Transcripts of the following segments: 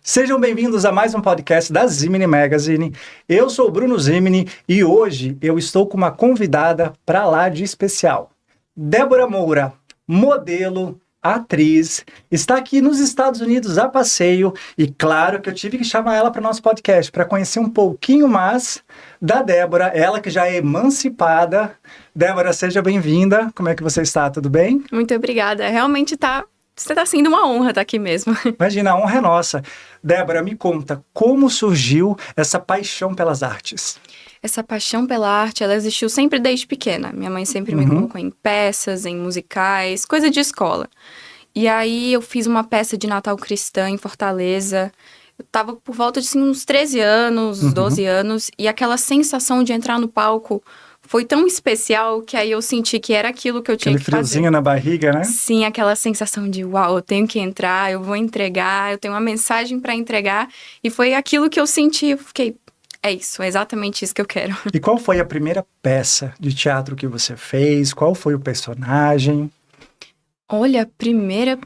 Sejam bem-vindos a mais um podcast da Zimini Magazine. Eu sou o Bruno Zimini e hoje eu estou com uma convidada para lá de especial. Débora Moura, modelo, atriz, está aqui nos Estados Unidos a passeio e claro que eu tive que chamar ela para o nosso podcast para conhecer um pouquinho mais da Débora, ela que já é emancipada. Débora, seja bem-vinda. Como é que você está? Tudo bem? Muito obrigada. Realmente está sendo uma honra estar aqui mesmo. Imagina, a honra é nossa. Débora, me conta, como surgiu essa paixão pelas artes? Essa paixão pela arte, ela existiu sempre desde pequena. Minha mãe sempre me colocou em peças, em musicais, coisa de escola. E aí eu fiz uma peça de Natal cristã em Fortaleza. Eu tava por volta de uns 13 anos, 12 anos. E aquela sensação de entrar no palco foi tão especial que aí eu senti que era aquilo que eu tinha que fazer. Aquele friozinho na barriga, né? Sim, aquela sensação de, uau, eu tenho que entrar, eu vou entregar, eu tenho uma mensagem para entregar. E foi aquilo que eu senti, eu fiquei, é isso, é exatamente isso que eu quero. E qual foi a primeira peça de teatro que você fez? Qual foi o personagem? Olha, primeira...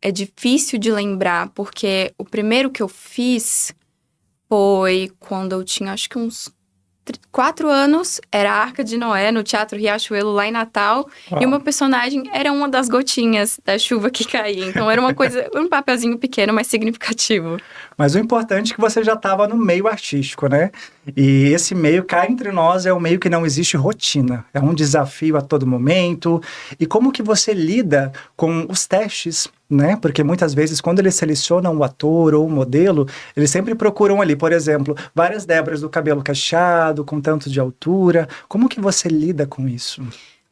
É difícil de lembrar, porque o primeiro que eu fiz foi quando eu tinha, acho que uns 4 anos, era a Arca de Noé, no Teatro Riachuelo, lá em Natal. Uau. E o meu personagem era uma das gotinhas da chuva que caía. Então era uma coisa, um papelzinho pequeno, mas significativo. Mas o importante é que você já estava no meio artístico, né? E esse meio, cá entre nós, é um meio que não existe rotina. É um desafio a todo momento. E como que você lida com os testes, né? Porque muitas vezes, quando eles selecionam o ator ou o modelo, eles sempre procuram ali, por exemplo, várias Déboras do cabelo cacheado, com tanto de altura. Como que você lida com isso?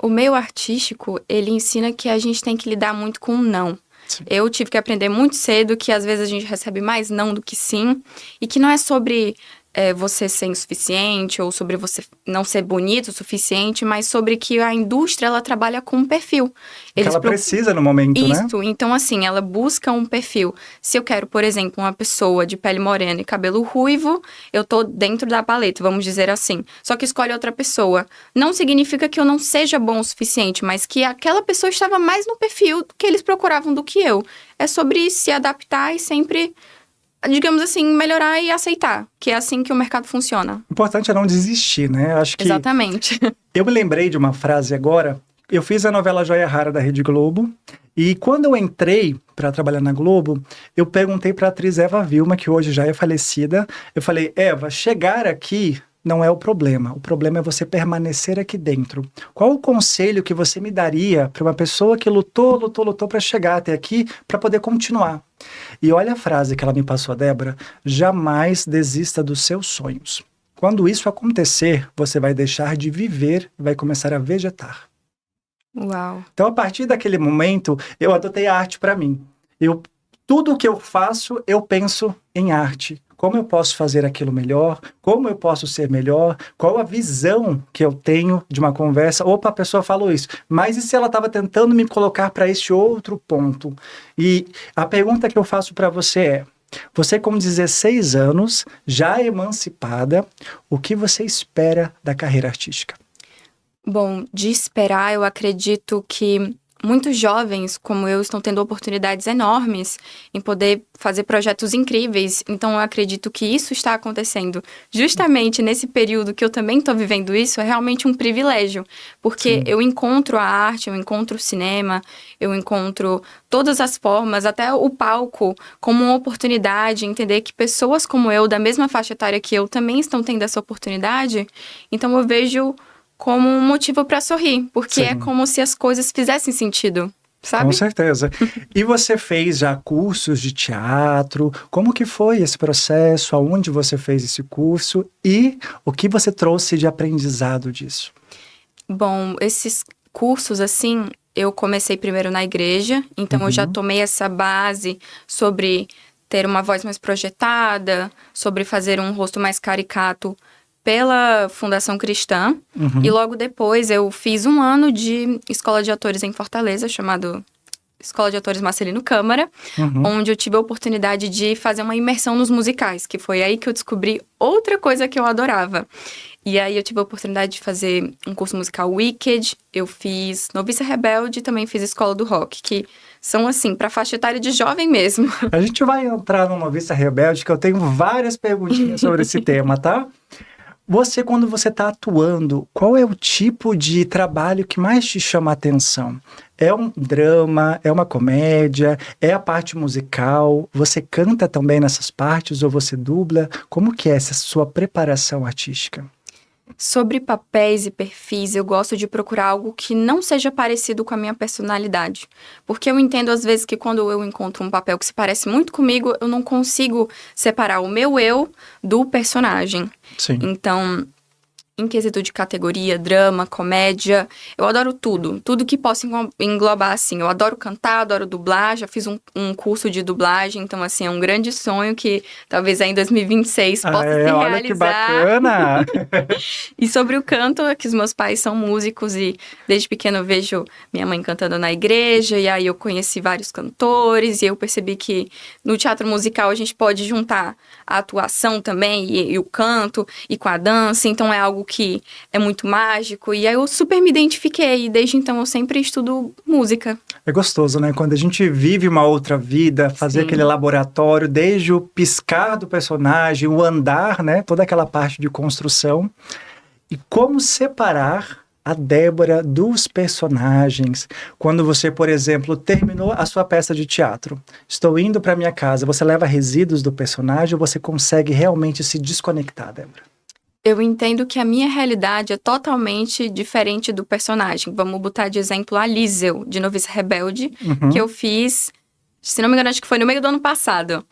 O meio artístico, ele ensina que a gente tem que lidar muito com o não. Sim. Eu tive que aprender muito cedo que às vezes a gente recebe mais não do que sim. E que não é sobre você ser insuficiente ou sobre você não ser bonito o suficiente, mas sobre que a indústria, ela trabalha com um perfil. Que ela precisa no momento, né? Isso, então assim, ela busca um perfil. Se eu quero, por exemplo, uma pessoa de pele morena e cabelo ruivo, eu tô dentro da paleta, vamos dizer assim. Só que escolhe outra pessoa. Não significa que eu não seja bom o suficiente, mas que aquela pessoa estava mais no perfil que eles procuravam do que eu. É sobre se adaptar e sempre, digamos assim, melhorar e aceitar, que é assim que o mercado funciona. O importante é não desistir, né? Acho que Exatamente. eu me lembrei de uma frase agora. Eu fiz a novela Joia Rara da Rede Globo e quando eu entrei para trabalhar na Globo, eu perguntei para a atriz Eva Vilma, que hoje já é falecida, eu falei, Eva, chegar aqui não é o problema é você permanecer aqui dentro. Qual o conselho que você me daria para uma pessoa que lutou para chegar até aqui, para poder continuar? E olha a frase que ela me passou, Débora, jamais desista dos seus sonhos. Quando isso acontecer, você vai deixar de viver e vai começar a vegetar. Uau. Então, a partir daquele momento, eu adotei a arte para mim. Tudo o que eu faço, eu penso em arte. Como eu posso fazer aquilo melhor? Como eu posso ser melhor? Qual a visão que eu tenho de uma conversa? Opa, a pessoa falou isso. Mas e se ela estava tentando me colocar para este outro ponto? E a pergunta que eu faço para você é, você com 16 anos, já emancipada, o que você espera da carreira artística? Bom, de esperar, eu acredito que muitos jovens, como eu, estão tendo oportunidades enormes em poder fazer projetos incríveis. Então, eu acredito que isso está acontecendo justamente nesse período que eu também estou vivendo isso. É realmente um privilégio, porque Sim. eu encontro a arte, eu encontro o cinema, eu encontro todas as formas, até o palco, como uma oportunidade, entender que pessoas como eu, da mesma faixa etária que eu, também estão tendo essa oportunidade. Então, eu vejo como um motivo para sorrir, porque Sim. é como se as coisas fizessem sentido, sabe? Com certeza. E você fez já cursos de teatro? Como que foi esse processo? Aonde você fez esse curso? E o que você trouxe de aprendizado disso? Bom, esses cursos, assim, eu comecei primeiro na igreja, então eu já tomei essa base sobre ter uma voz mais projetada, sobre fazer um rosto mais caricato pela Fundação Cristã. E logo depois eu fiz 1 ano de escola de atores em Fortaleza, chamado Escola de Atores Marcelino Câmara, onde eu tive a oportunidade de fazer uma imersão nos musicais, que foi aí que eu descobri outra coisa que eu adorava. E aí eu tive a oportunidade de fazer um curso musical Wicked, eu fiz Noviça Rebelde e também fiz Escola do Rock, que são, assim, para faixa etária de jovem mesmo. A gente vai entrar no Noviça Rebelde, que eu tenho várias perguntinhas sobre esse tema, tá? Você, quando você está atuando, qual é o tipo de trabalho que mais te chama a atenção? É um drama? É uma comédia? É a parte musical? Você canta também nessas partes ou você dubla? Como que é essa sua preparação artística? Sobre papéis e perfis, eu gosto de procurar algo que não seja parecido com a minha personalidade. Porque eu entendo, às vezes, que quando eu encontro um papel que se parece muito comigo, eu não consigo separar o meu eu do personagem. Sim. Então, em quesito de categoria, drama, comédia, eu adoro tudo. Tudo que possa englobar, assim. Eu adoro cantar, adoro dublar, já fiz um curso de dublagem. Então, assim, é um grande sonho que talvez aí em 2026 possa se realizar. Olha que bacana! E sobre o canto, é que os meus pais são músicos e desde pequeno eu vejo minha mãe cantando na igreja. E aí eu conheci vários cantores e eu percebi que no teatro musical a gente pode juntar a atuação também e o canto e com a dança. Então é algo que é muito mágico, e aí eu super me identifiquei, e desde então eu sempre estudo música. É gostoso, né? Quando a gente vive uma outra vida, fazer aquele laboratório, desde o piscar do personagem, o andar, né? Toda aquela parte de construção. E como separar a Débora dos personagens. Quando você, por exemplo, terminou a sua peça de teatro, estou indo para minha casa, você leva resíduos do personagem ou você consegue realmente se desconectar, Débora? Eu entendo que a minha realidade é totalmente diferente do personagem. Vamos botar de exemplo a Liesel, de Noviça Rebelde, que eu fiz, se não me engano, acho que foi no meio do ano passado.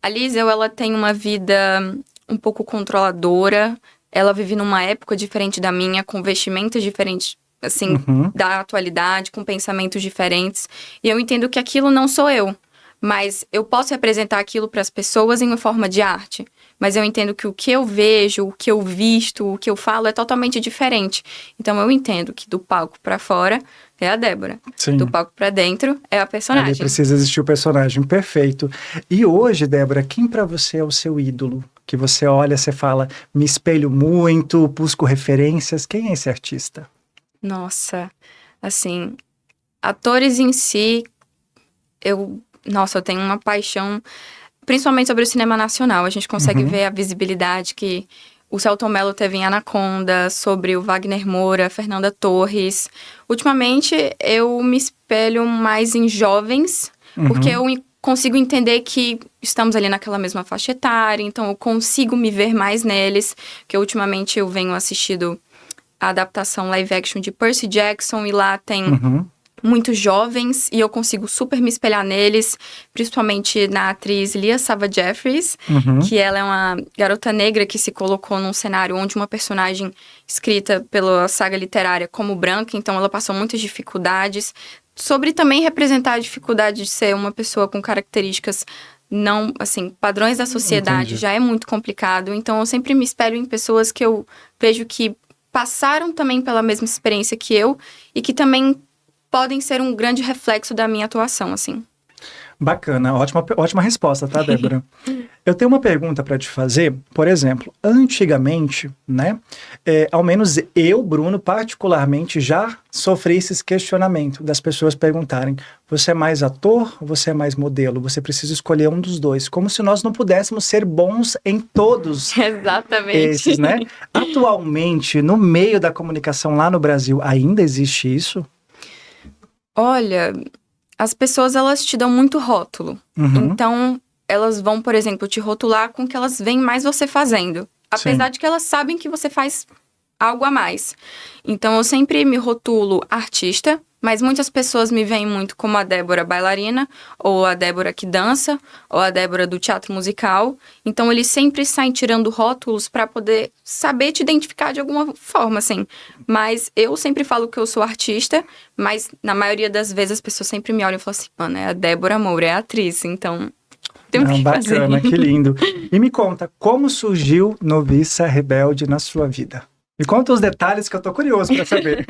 A Liesel, ela tem uma vida um pouco controladora, ela vive numa época diferente da minha, com vestimentas diferentes, assim, da atualidade, com pensamentos diferentes. E eu entendo que aquilo não sou eu, mas eu posso representar aquilo para as pessoas em uma forma de arte. Mas eu entendo que o que eu vejo, o que eu visto, o que eu falo é totalmente diferente. Então eu entendo que do palco para fora é a Débora. Sim. Do palco para dentro é a personagem. Ali precisa existir o personagem, perfeito. E hoje, Débora, quem para você é o seu ídolo? Que você olha, você fala, me espelho muito, busco referências. Quem é esse artista? Nossa, assim, atores em si, eu tenho uma paixão, principalmente sobre o cinema nacional. A gente consegue ver a visibilidade que o Selton Mello teve em Anaconda, sobre o Wagner Moura, Fernanda Torres. Ultimamente, eu me espelho mais em jovens, porque eu consigo entender que estamos ali naquela mesma faixa etária, então eu consigo me ver mais neles, que ultimamente eu venho assistindo a adaptação live action de Percy Jackson, e lá tem muitos jovens, e eu consigo super me espelhar neles, principalmente na atriz Lia Sava-Jeffries, que ela é uma garota negra que se colocou num cenário onde uma personagem escrita pela saga literária como branca, então ela passou muitas dificuldades, sobre também representar a dificuldade de ser uma pessoa com características não, assim, padrões da sociedade. Já é muito complicado, então eu sempre me espelho em pessoas que eu vejo que passaram também pela mesma experiência que eu, e que também podem ser um grande reflexo da minha atuação, assim. Bacana, ótima resposta, tá, Débora? Eu tenho uma pergunta para te fazer. Por exemplo, antigamente, né, ao menos eu, Bruno, particularmente, já sofri esses questionamentos das pessoas perguntarem, você é mais ator ou você é mais modelo? Você precisa escolher um dos dois, como se nós não pudéssemos ser bons em todos esses, né? Atualmente, no meio da comunicação lá no Brasil, ainda existe isso? Olha, as pessoas, elas te dão muito rótulo. Então, elas vão, por exemplo, te rotular com o que elas veem mais você fazendo. Apesar de que elas sabem que você faz algo a mais. Então, eu sempre me rotulo artista, mas muitas pessoas me veem muito como a Débora bailarina, ou a Débora que dança, ou a Débora do teatro musical. Então, eles sempre saem tirando rótulos para poder saber te identificar de alguma forma, assim. Mas eu sempre falo que eu sou artista, mas na maioria das vezes as pessoas sempre me olham e falam assim, mano, é a Débora Moura, é a atriz, então tem o que fazer. Bacana, que lindo. E me conta, como surgiu Noviça Rebelde na sua vida? Me conta os detalhes que eu tô curioso para saber.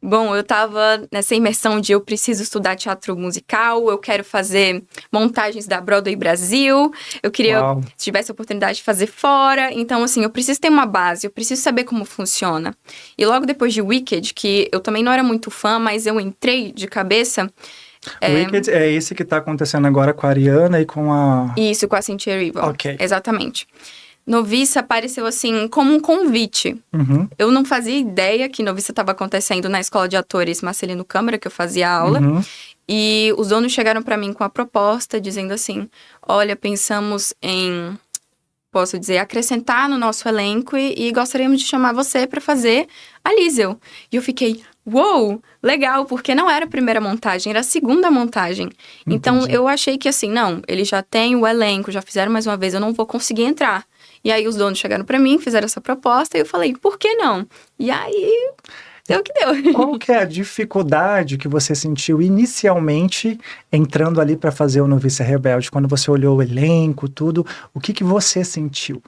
Bom, eu tava nessa imersão de eu preciso estudar teatro musical, eu quero fazer montagens da Broadway Brasil, eu queria, Uau. se tivesse a oportunidade de fazer fora. Então, assim, eu preciso ter uma base, eu preciso saber como funciona. E logo depois de Wicked, que eu também não era muito fã, mas eu entrei de cabeça. Wicked é esse que tá acontecendo agora com a Ariana e com a... Isso, com a Cynthia Erivo. Ok. Exatamente. Noviça apareceu, assim, como um convite. Uhum, Eu não fazia ideia que Noviça estava acontecendo na Escola de Atores Marcelino Câmara, que eu fazia aula. uhum. E os donos chegaram para mim com a proposta, dizendo assim, olha, pensamos em, posso dizer, acrescentar no nosso elenco e gostaríamos de chamar você para fazer a Liesel. E eu fiquei, uou, legal, porque não era a primeira montagem, era a segunda montagem. Então, Entendi. eu achei que assim, não, eles já têm o elenco, já fizeram mais uma vez, eu não vou conseguir entrar. E aí, os donos chegaram para mim, fizeram essa proposta, e eu falei, por que não? E aí, deu o que deu. Qual que é a dificuldade que você sentiu inicialmente entrando ali para fazer o Noviça Rebelde? Quando você olhou o elenco, tudo, o que você sentiu?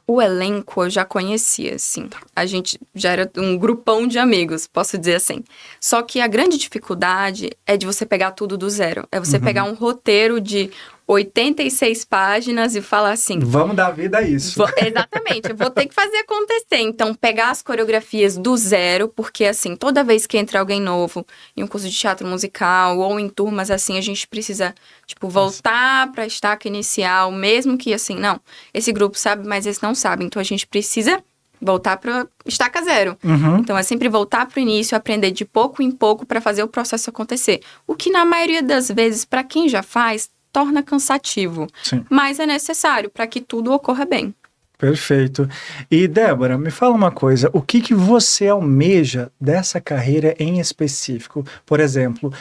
O elenco eu já conhecia, assim. A gente já era um grupão de amigos, posso dizer assim. Só que a grande dificuldade é de você pegar tudo do zero. É você pegar um roteiro de 86 páginas e falar assim... Vamos dar vida a isso. Exatamente, eu vou ter que fazer acontecer. Então, pegar as coreografias do zero, porque assim, toda vez que entra alguém novo em um curso de teatro musical ou em turmas assim, a gente precisa, tipo, voltar para a estaca inicial, mesmo que assim, não, esse grupo sabe, mas esse não sabe. Então, a gente precisa voltar para estaca zero. Uhum. Então, é sempre voltar para o início, aprender de pouco em pouco para fazer o processo acontecer. O que, na maioria das vezes, para quem já faz, torna cansativo. Sim. Mas é necessário para que tudo ocorra bem. Perfeito. E Débora, me fala uma coisa, o que você almeja dessa carreira em específico? Por exemplo,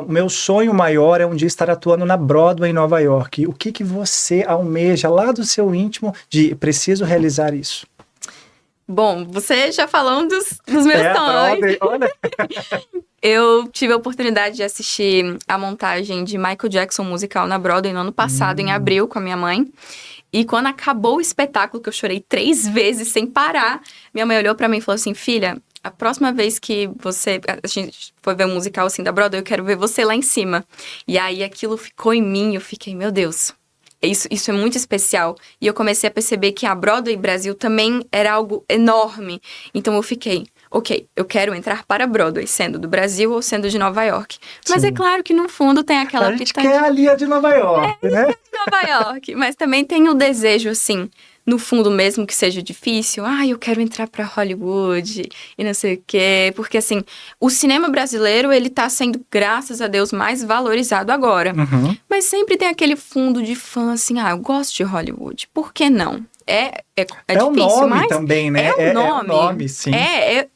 o meu sonho maior é um dia estar atuando na Broadway em Nova York. O que você almeja lá do seu íntimo de preciso realizar isso? Bom, você já falou dos meus sonhos. Broadway, olha. Eu tive a oportunidade de assistir a montagem de Michael Jackson musical na Broadway no ano passado, em abril, com a minha mãe. E quando acabou o espetáculo, que eu chorei 3 vezes sem parar, minha mãe olhou pra mim e falou assim, filha, a próxima vez que a gente for ver um musical assim da Broadway, eu quero ver você lá em cima. E aí aquilo ficou em mim, eu fiquei, meu Deus, isso é muito especial. E eu comecei a perceber que a Broadway Brasil também era algo enorme. Então eu fiquei, ok, eu quero entrar para a Broadway, sendo do Brasil ou sendo de Nova York. Mas Sim. é claro que no fundo tem aquela A gente quer a Lia de Nova York, né? Nova York, mas também tem o desejo, assim, no fundo mesmo que seja difícil, eu quero entrar pra Hollywood e não sei o quê, porque assim, o cinema brasileiro, ele tá sendo, graças a Deus, mais valorizado agora. Uhum. Mas sempre tem aquele fundo de fã, assim, eu gosto de Hollywood, por que não? É o difícil, nome mas também, né? é o nome, sim.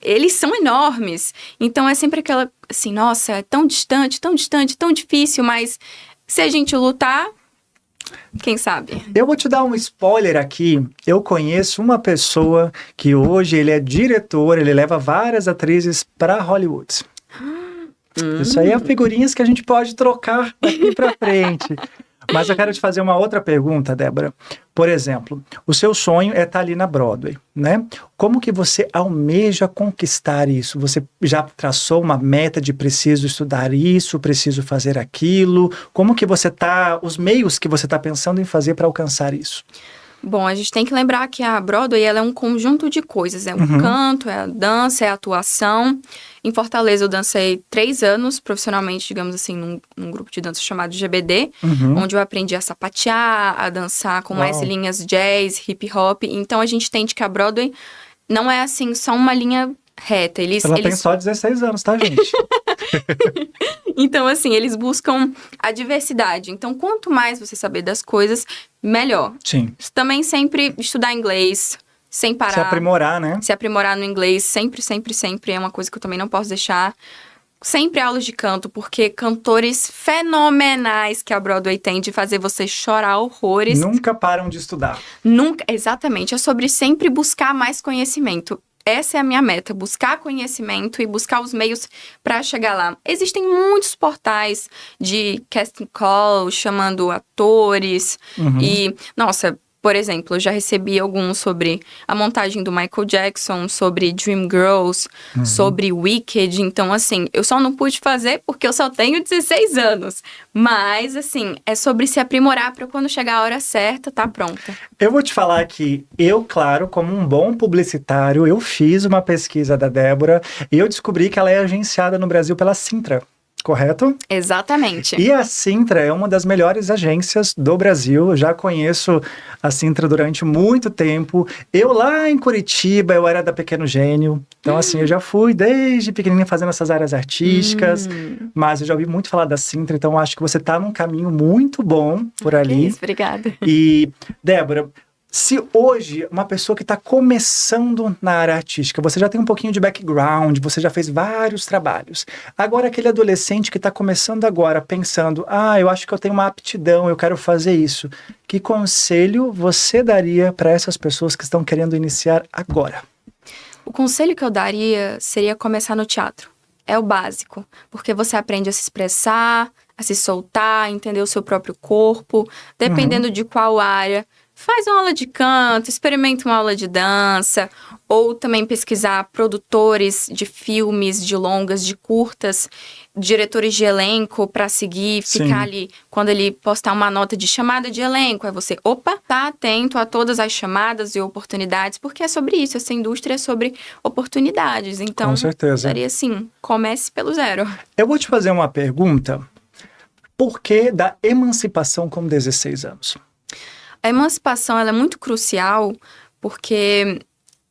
Eles são enormes. Então é sempre aquela, assim, nossa, é tão distante, tão difícil, mas se a gente lutar, quem sabe? Eu vou te dar um spoiler aqui. Eu conheço uma pessoa que hoje ele é diretor, ele leva várias atrizes para Hollywood. Isso aí é figurinhas que a gente pode trocar daqui para frente. Mas eu quero te fazer uma outra pergunta, Débora. Por exemplo, o seu sonho é estar ali na Broadway, né? Como que você almeja conquistar isso? Você já traçou uma meta de preciso estudar isso, preciso fazer aquilo? Como que você tá, os meios que você está pensando em fazer para alcançar isso? Bom, a gente tem que lembrar que a Broadway, ela é um conjunto de coisas. É um canto, é a dança, é a atuação. Em Fortaleza, eu dancei 3 anos profissionalmente, digamos assim, num grupo de dança chamado GBD, onde eu aprendi a sapatear, a dançar com mais linhas jazz, hip hop. Então, a gente entende que a Broadway não é, assim, só uma linha reta. Ela tem só 16 anos, tá, gente? Então, assim, eles buscam a diversidade. Então, quanto mais você saber das coisas, melhor. Sim. Também sempre estudar inglês, sem parar. Se aprimorar, né? Se aprimorar no inglês, sempre é uma coisa que eu também não posso deixar. Sempre aulas de canto, porque cantores fenomenais que a Broadway tem de fazer você chorar horrores. Nunca param de estudar. Nunca, exatamente. É sobre sempre buscar mais conhecimento. Essa é a minha meta, buscar conhecimento e buscar os meios para chegar lá. Existem muitos portais de casting call, chamando atores. E, nossa, Por exemplo, eu já recebi alguns sobre a montagem do Michael Jackson, sobre Dreamgirls, sobre Wicked. Então, assim, eu só não pude fazer porque eu só tenho 16 anos. Mas, assim, é sobre se aprimorar para quando chegar a hora certa, tá pronta. Eu vou te falar que eu, claro, como um bom publicitário, eu fiz uma pesquisa da Débora e eu descobri que ela é agenciada no Brasil pela Cintra. Correto? Exatamente. E a Cintra é uma das melhores agências do Brasil. Eu já conheço a Cintra durante muito tempo. Eu lá em Curitiba, eu era da Pequeno Gênio. Então, assim, eu já fui desde pequenininha fazendo essas áreas artísticas. Mas eu já ouvi muito falar da Cintra. Então, eu acho que você está num caminho muito bom por ali. Isso, obrigada. E, Débora, se hoje uma pessoa que está começando na área artística, você já tem um pouquinho de background, você já fez vários trabalhos. Agora aquele adolescente que está começando agora, pensando, eu acho que eu tenho uma aptidão, eu quero fazer isso. Que conselho você daria para essas pessoas que estão querendo iniciar agora? O conselho que eu daria seria começar no teatro. É o básico, porque você aprende a se expressar, a se soltar, entender o seu próprio corpo, dependendo de qual área. Faz uma aula de canto, experimenta uma aula de dança, ou também pesquisar produtores de filmes, de longas, de curtas, diretores de elenco para seguir, ficar ali. Quando ele postar uma nota de chamada de elenco, aí você, tá atento a todas as chamadas e oportunidades, porque é sobre isso, essa indústria é sobre oportunidades. Então, com certeza. Eu daria assim, comece pelo zero. Eu vou te fazer uma pergunta. Por que da emancipação com 16 anos? A emancipação, ela é muito crucial porque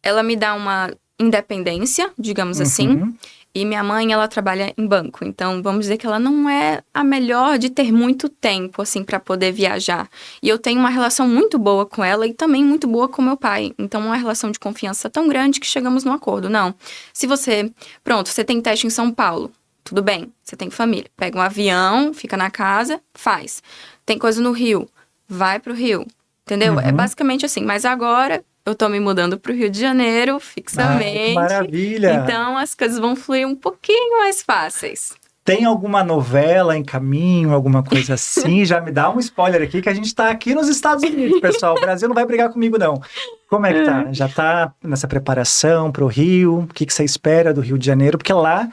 ela me dá uma independência, digamos assim. E minha mãe, ela trabalha em banco. Então, vamos dizer que ela não é a melhor de ter muito tempo, assim, para poder viajar. E eu tenho uma relação muito boa com ela e também muito boa com meu pai. Então, uma relação de confiança tão grande que chegamos num acordo. Não, se você... Pronto, você tem teste em São Paulo. Tudo bem, você tem família. Pega um avião, fica na casa, faz. Tem coisa no Rio, vai pro Rio. Entendeu? É basicamente assim. Mas agora eu tô me mudando pro Rio de Janeiro, fixamente. Que maravilha! Então as coisas vão fluir um pouquinho mais fáceis. Tem alguma novela em caminho, alguma coisa assim? Já me dá um spoiler aqui, que a gente tá aqui nos Estados Unidos, pessoal. O Brasil não vai brigar comigo, não. Como é que tá? Já tá nessa preparação pro Rio? O que você espera do Rio de Janeiro? Porque lá...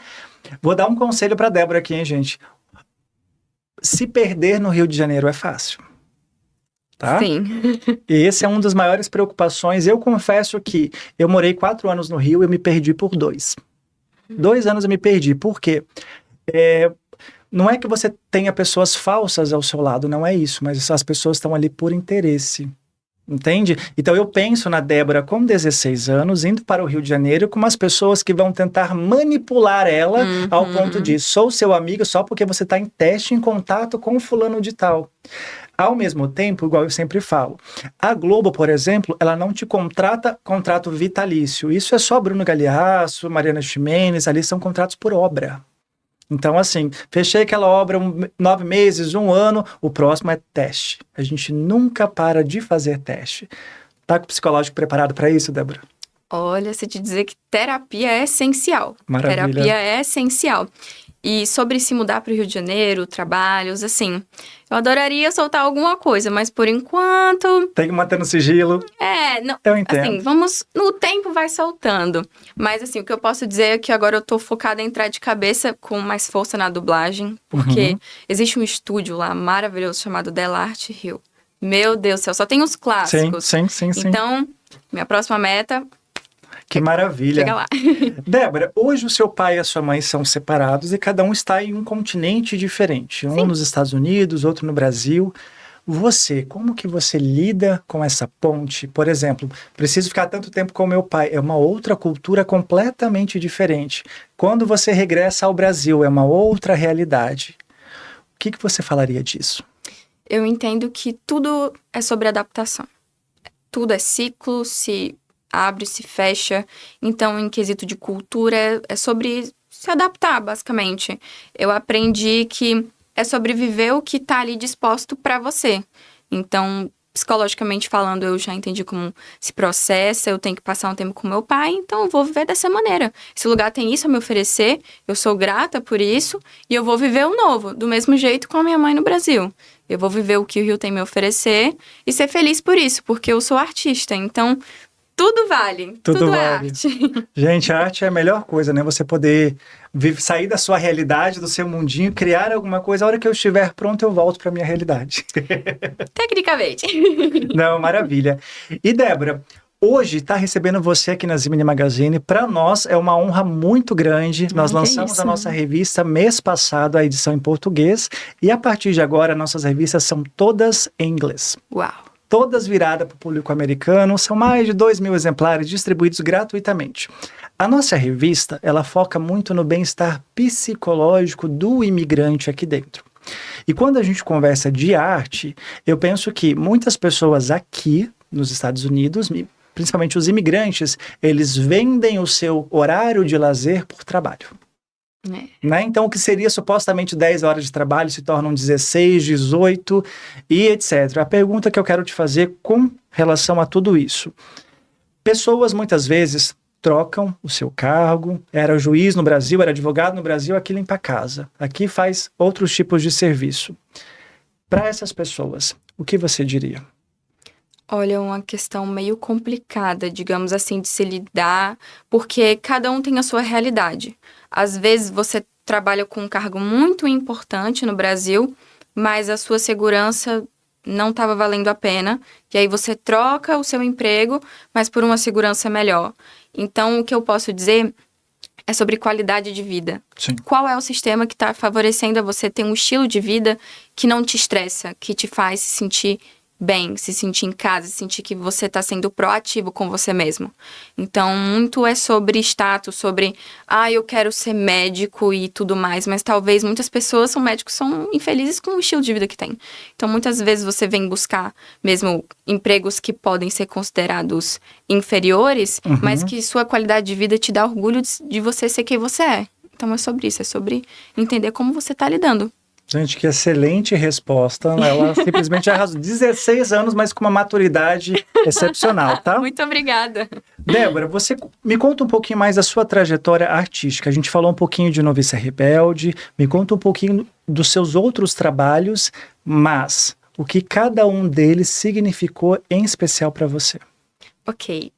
Vou dar um conselho pra Débora aqui, hein, gente? Se perder no Rio de Janeiro é fácil. Tá? Sim. E esse é uma das maiores preocupações. Eu confesso que eu morei 4 anos no Rio e eu me perdi por 2. 2 anos eu me perdi. Por quê? Não é que você tenha pessoas falsas ao seu lado, não é isso. Mas as pessoas estão ali por interesse. Entende? Então eu penso na Débora com 16 anos, indo para o Rio de Janeiro com umas pessoas que vão tentar manipular ela ao ponto de sou seu amigo só porque você está em teste, em contato com fulano de tal. Ao mesmo tempo, igual eu sempre falo, a Globo, por exemplo, ela não te contrata contrato vitalício. Isso é só Bruno Galhaço, Mariana Ximenes, ali são contratos por obra. Então, assim, fechei aquela obra 9 meses, 1 ano, o próximo é teste. A gente nunca para de fazer teste. Tá com o psicológico preparado para isso, Débora? Olha, se te dizer que terapia é essencial. Maravilha. Terapia é essencial. E sobre se mudar para o Rio de Janeiro, trabalhos, assim, eu adoraria soltar alguma coisa, mas por enquanto... Tem que manter no sigilo. Não, eu entendo. Assim, no tempo vai soltando. Mas assim, o que eu posso dizer é que agora eu tô focada em entrar de cabeça com mais força na dublagem, porque existe um estúdio lá maravilhoso chamado Delarte Rio. Meu Deus do céu, só tem os clássicos. Sim. Então, minha próxima meta... Que maravilha. Chega lá. Débora, hoje o seu pai e a sua mãe são separados e cada um está em um continente diferente. Um nos Estados Unidos, outro no Brasil. Você, como que você lida com essa ponte? Por exemplo, preciso ficar tanto tempo com meu pai. É uma outra cultura completamente diferente. Quando você regressa ao Brasil, é uma outra realidade. O que você falaria disso? Eu entendo que tudo é sobre adaptação. Tudo é ciclo, se abre, se fecha. Então, em quesito de cultura, é sobre se adaptar, basicamente. Eu aprendi que é sobre viver o que tá ali disposto para você. Então, psicologicamente falando, eu já entendi como se processa, eu tenho que passar um tempo com meu pai, então eu vou viver dessa maneira. Esse lugar tem isso a me oferecer, eu sou grata por isso, e eu vou viver o novo, do mesmo jeito com a minha mãe no Brasil. Eu vou viver o que o Rio tem a me oferecer e ser feliz por isso, porque eu sou artista. Então, tudo vale. Tudo é vale. arte. Gente, a arte é a melhor coisa, né? Você poder sair da sua realidade, do seu mundinho, criar alguma coisa. A hora que eu estiver pronto, eu volto para minha realidade. Tecnicamente. Não, maravilha. E Débora, hoje está recebendo você aqui na Zimini Magazine. Para nós é uma honra muito grande. Nós lançamos a nossa revista mês passado, a edição em português. E a partir de agora, nossas revistas são todas em inglês. Uau! Todas viradas para o público americano, são mais de 2.000 exemplares distribuídos gratuitamente. A nossa revista, ela foca muito no bem-estar psicológico do imigrante aqui dentro. E quando a gente conversa de arte, eu penso que muitas pessoas aqui nos Estados Unidos, principalmente os imigrantes, eles vendem o seu horário de lazer por trabalho. Né? Então, o que seria supostamente 10 horas de trabalho se tornam 16, 18 e etc. A pergunta que eu quero te fazer com relação a tudo isso. Pessoas, muitas vezes, trocam o seu cargo, era juiz no Brasil, era advogado no Brasil, aqui limpa a casa. Aqui faz outros tipos de serviço. Para essas pessoas, o que você diria? Olha, é uma questão meio complicada, digamos assim, de se lidar, porque cada um tem a sua realidade. Às vezes você trabalha com um cargo muito importante no Brasil, mas a sua segurança não estava valendo a pena, e aí você troca o seu emprego, mas por uma segurança melhor. Então, o que eu posso dizer é sobre qualidade de vida. Sim. Qual é o sistema que está favorecendo a você ter um estilo de vida que não te estressa, que te faz se sentir bem, se sentir em casa, se sentir que você está sendo proativo com você mesmo. Então, muito é sobre status, sobre, eu quero ser médico e tudo mais, mas talvez muitas pessoas são médicos, são infelizes com o estilo de vida que tem. Então, muitas vezes você vem buscar mesmo empregos que podem ser considerados inferiores, mas que sua qualidade de vida te dá orgulho de você ser quem você é. Então, é sobre isso, é sobre entender como você está lidando. Gente, que excelente resposta. Ela simplesmente arrasou. 16 anos, mas com uma maturidade excepcional, tá? Muito obrigada. Débora, você me conta um pouquinho mais da sua trajetória artística. A gente falou um pouquinho de Noviça Rebelde, me conta um pouquinho dos seus outros trabalhos, mas o que cada um deles significou em especial para você? Ok,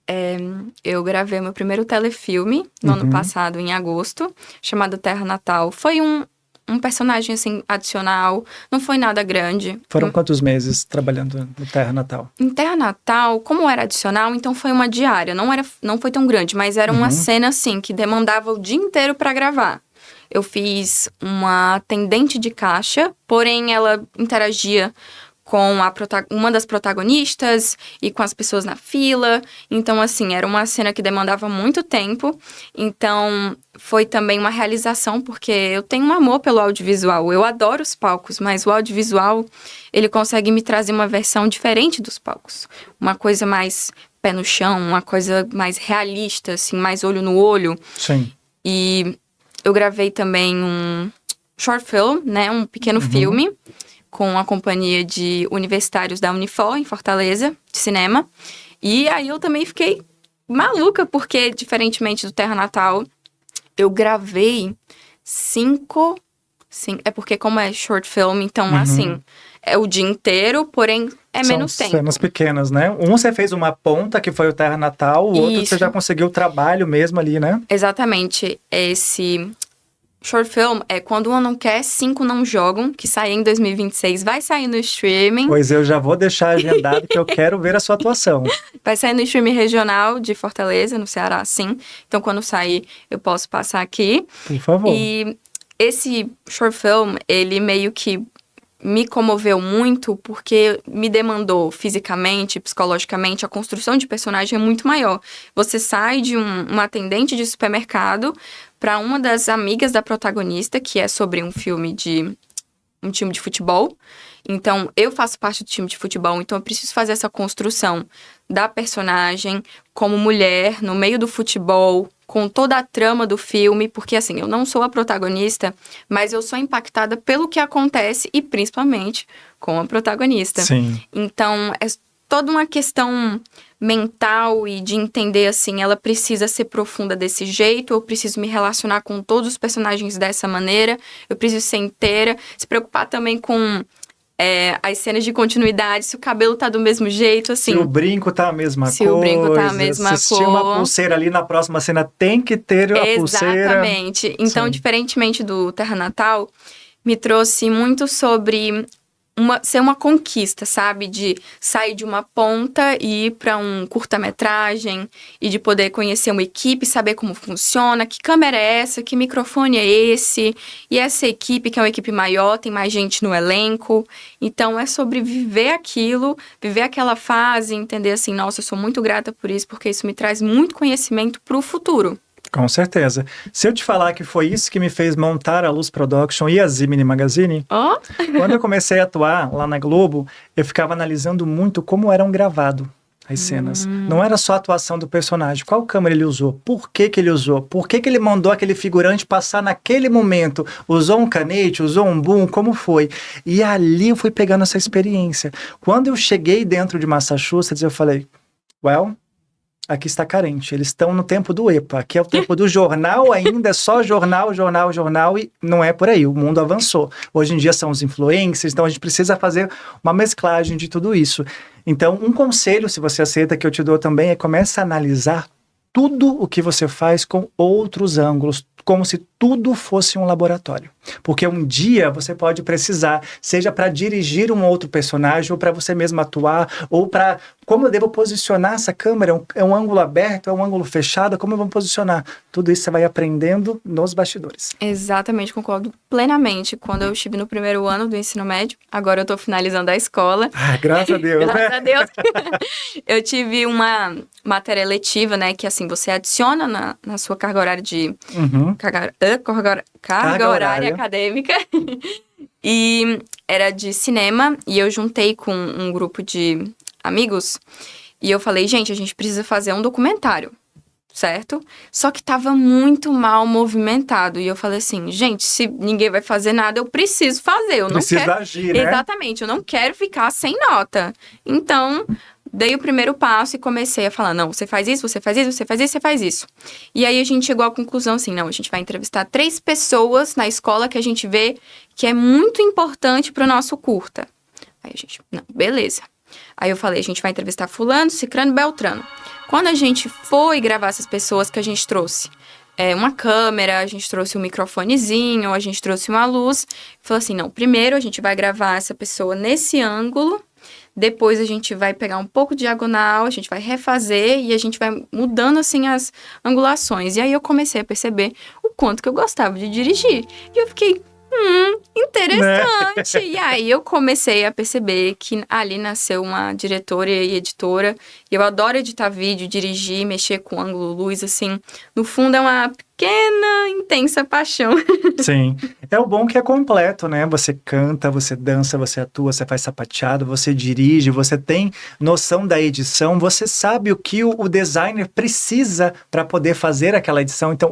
eu gravei meu primeiro telefilme no ano passado, em agosto, chamado Terra Natal. Foi um personagem, assim, adicional, não foi nada grande. Foram quantos meses trabalhando no Terra Natal? Em Terra Natal, como era adicional, então foi uma diária, não foi tão grande, mas era uma cena, assim, que demandava o dia inteiro para gravar. Eu fiz uma atendente de caixa, porém ela interagia com uma das protagonistas e com as pessoas na fila. Então, assim, era uma cena que demandava muito tempo. Então, foi também uma realização, porque eu tenho um amor pelo audiovisual. Eu adoro os palcos, mas o audiovisual, ele consegue me trazer uma versão diferente dos palcos. Uma coisa mais pé no chão, uma coisa mais realista, assim, mais olho no olho. Sim. E eu gravei também um short film, né? Um pequeno filme, com a companhia de universitários da Unifor, em Fortaleza, de cinema. E aí eu também fiquei maluca, porque, diferentemente do Terra Natal, eu gravei 5... É porque, como é short film, então, assim, é o dia inteiro, porém, é menos tempo. São cenas pequenas, né? Um você fez uma ponta, que foi o Terra Natal, o outro você já conseguiu o trabalho mesmo ali, né? Exatamente. Esse short film é Quando Um Não Quer, Cinco Não Jogam, que sai em 2026, vai sair no streaming. Pois eu já vou deixar agendado que eu quero ver a sua atuação. Vai sair no streaming regional de Fortaleza, no Ceará, sim. Então, quando sair, eu posso passar aqui. Por favor. E esse short film, ele meio que me comoveu muito porque me demandou fisicamente, psicologicamente, a construção de personagem é muito maior. Você sai de uma atendente de supermercado para uma das amigas da protagonista, que é sobre um filme de um time de futebol. Então, eu faço parte do time de futebol, então eu preciso fazer essa construção da personagem como mulher, no meio do futebol, com toda a trama do filme, porque assim, eu não sou a protagonista, mas eu sou impactada pelo que acontece e principalmente com a protagonista. Sim. Então, é toda uma questão mental e de entender, assim, ela precisa ser profunda desse jeito, eu preciso me relacionar com todos os personagens dessa maneira, eu preciso ser inteira, se preocupar também com as cenas de continuidade, se o cabelo tá do mesmo jeito, assim. Se o brinco tá a mesma coisa. Se o brinco tá a mesma se tinha uma pulseira ali na próxima cena, tem que ter a pulseira. Exatamente. Então, Sim. diferentemente do Terra Natal, me trouxe muito sobre ser uma conquista, sabe? De sair de uma ponta e ir para um curta-metragem e de poder conhecer uma equipe, saber como funciona, que câmera é essa, que microfone é esse. E essa equipe, que é uma equipe maior, tem mais gente no elenco. Então, é sobre viver aquilo, viver aquela fase, entender assim, nossa, eu sou muito grata por isso, porque isso me traz muito conhecimento para o futuro. Com certeza. Se eu te falar que foi isso que me fez montar a Luz Production e a Zimini Magazine, quando eu comecei a atuar lá na Globo, eu ficava analisando muito como eram gravadas as cenas. Não era só a atuação do personagem. Qual câmera ele usou? Por que que ele usou? Por que que ele mandou aquele figurante passar naquele momento? Usou um canete? Usou um boom? Como foi? E ali eu fui pegando essa experiência. Quando eu cheguei dentro de Massachusetts, eu falei, aqui está carente. Eles estão no tempo do EPA. Aqui é o tempo do jornal ainda, é só jornal, e não é por aí. O mundo avançou. Hoje em dia são os influencers, então a gente precisa fazer uma mesclagem de tudo isso. Então, um conselho, se você aceita, que eu te dou também, é comece a analisar tudo o que você faz com outros ângulos, como se tudo fosse um laboratório. Porque um dia você pode precisar, seja para dirigir um outro personagem, ou para você mesmo atuar, ou para como eu devo posicionar essa câmera, é um ângulo aberto, é um ângulo fechado, como eu vou posicionar? Tudo isso você vai aprendendo nos bastidores. Exatamente, concordo plenamente. Quando eu estive no primeiro ano do ensino médio, agora eu tô finalizando a escola. Graças a Deus, Graças a Deus. Eu tive uma matéria letiva, né, que assim, você adiciona na sua carga horária de... Carga horária acadêmica. E era de cinema, e eu juntei com um grupo de amigos, e eu falei, gente, a gente precisa fazer um documentário, certo? Só que tava muito mal movimentado, e eu falei assim, gente, se ninguém vai fazer nada, eu preciso fazer, eu não quero... agir, né? Exatamente, eu não quero ficar sem nota. Então... dei o primeiro passo e comecei a falar, não, você faz isso, você faz isso, você faz isso, você faz isso. E aí a gente chegou à conclusão assim, não, a gente vai entrevistar 3 pessoas na escola que a gente vê que é muito importante pro nosso curta. Aí a gente, não, beleza. Aí eu falei, a gente vai entrevistar fulano, cicrano, beltrano. Quando a gente foi gravar essas pessoas que a gente trouxe uma câmera, a gente trouxe um microfonezinho, a gente trouxe uma luz, falou assim, não, primeiro a gente vai gravar essa pessoa nesse ângulo, depois a gente vai pegar um pouco de diagonal, a gente vai refazer e a gente vai mudando, assim, as angulações. E aí eu comecei a perceber o quanto que eu gostava de dirigir. E eu fiquei, interessante. Né? E aí eu comecei a perceber que ali nasceu uma diretora e editora. E eu adoro editar vídeo, dirigir, mexer com ângulo, luz, assim. No fundo é uma pequena, intensa paixão. Sim. É o bom que é completo, né? Você canta, você dança, você atua, você faz sapateado, você dirige, você tem noção da edição, você sabe o que o designer precisa para poder fazer aquela edição. Então,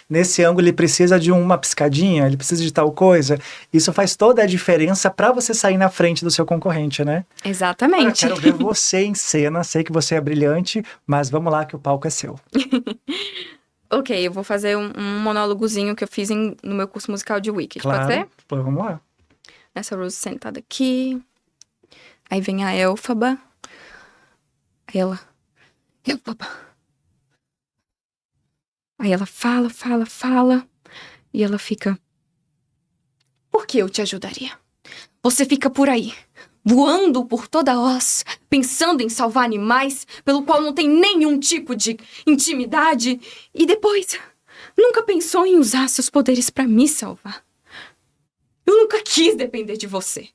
nesse ângulo ele precisa de uma piscadinha, ele precisa de tal coisa. Isso faz toda a diferença para você sair na frente do seu concorrente, né? Exatamente. Eu quero ver você em cena, sei que você é brilhante, mas vamos lá que o palco é seu. Ok, eu vou fazer um monólogozinho que eu fiz no meu curso musical de Wicked, claro, pode ser? Vamos lá. Nessa Rose sentada aqui, aí vem a Elphaba, aí ela... Elphaba. Aí ela fala, e ela fica... Por que eu te ajudaria? Você fica por aí, voando por toda Oz, pensando em salvar animais, pelo qual não tem nenhum tipo de intimidade, e depois nunca pensou em usar seus poderes pra me salvar. Eu nunca quis depender de você.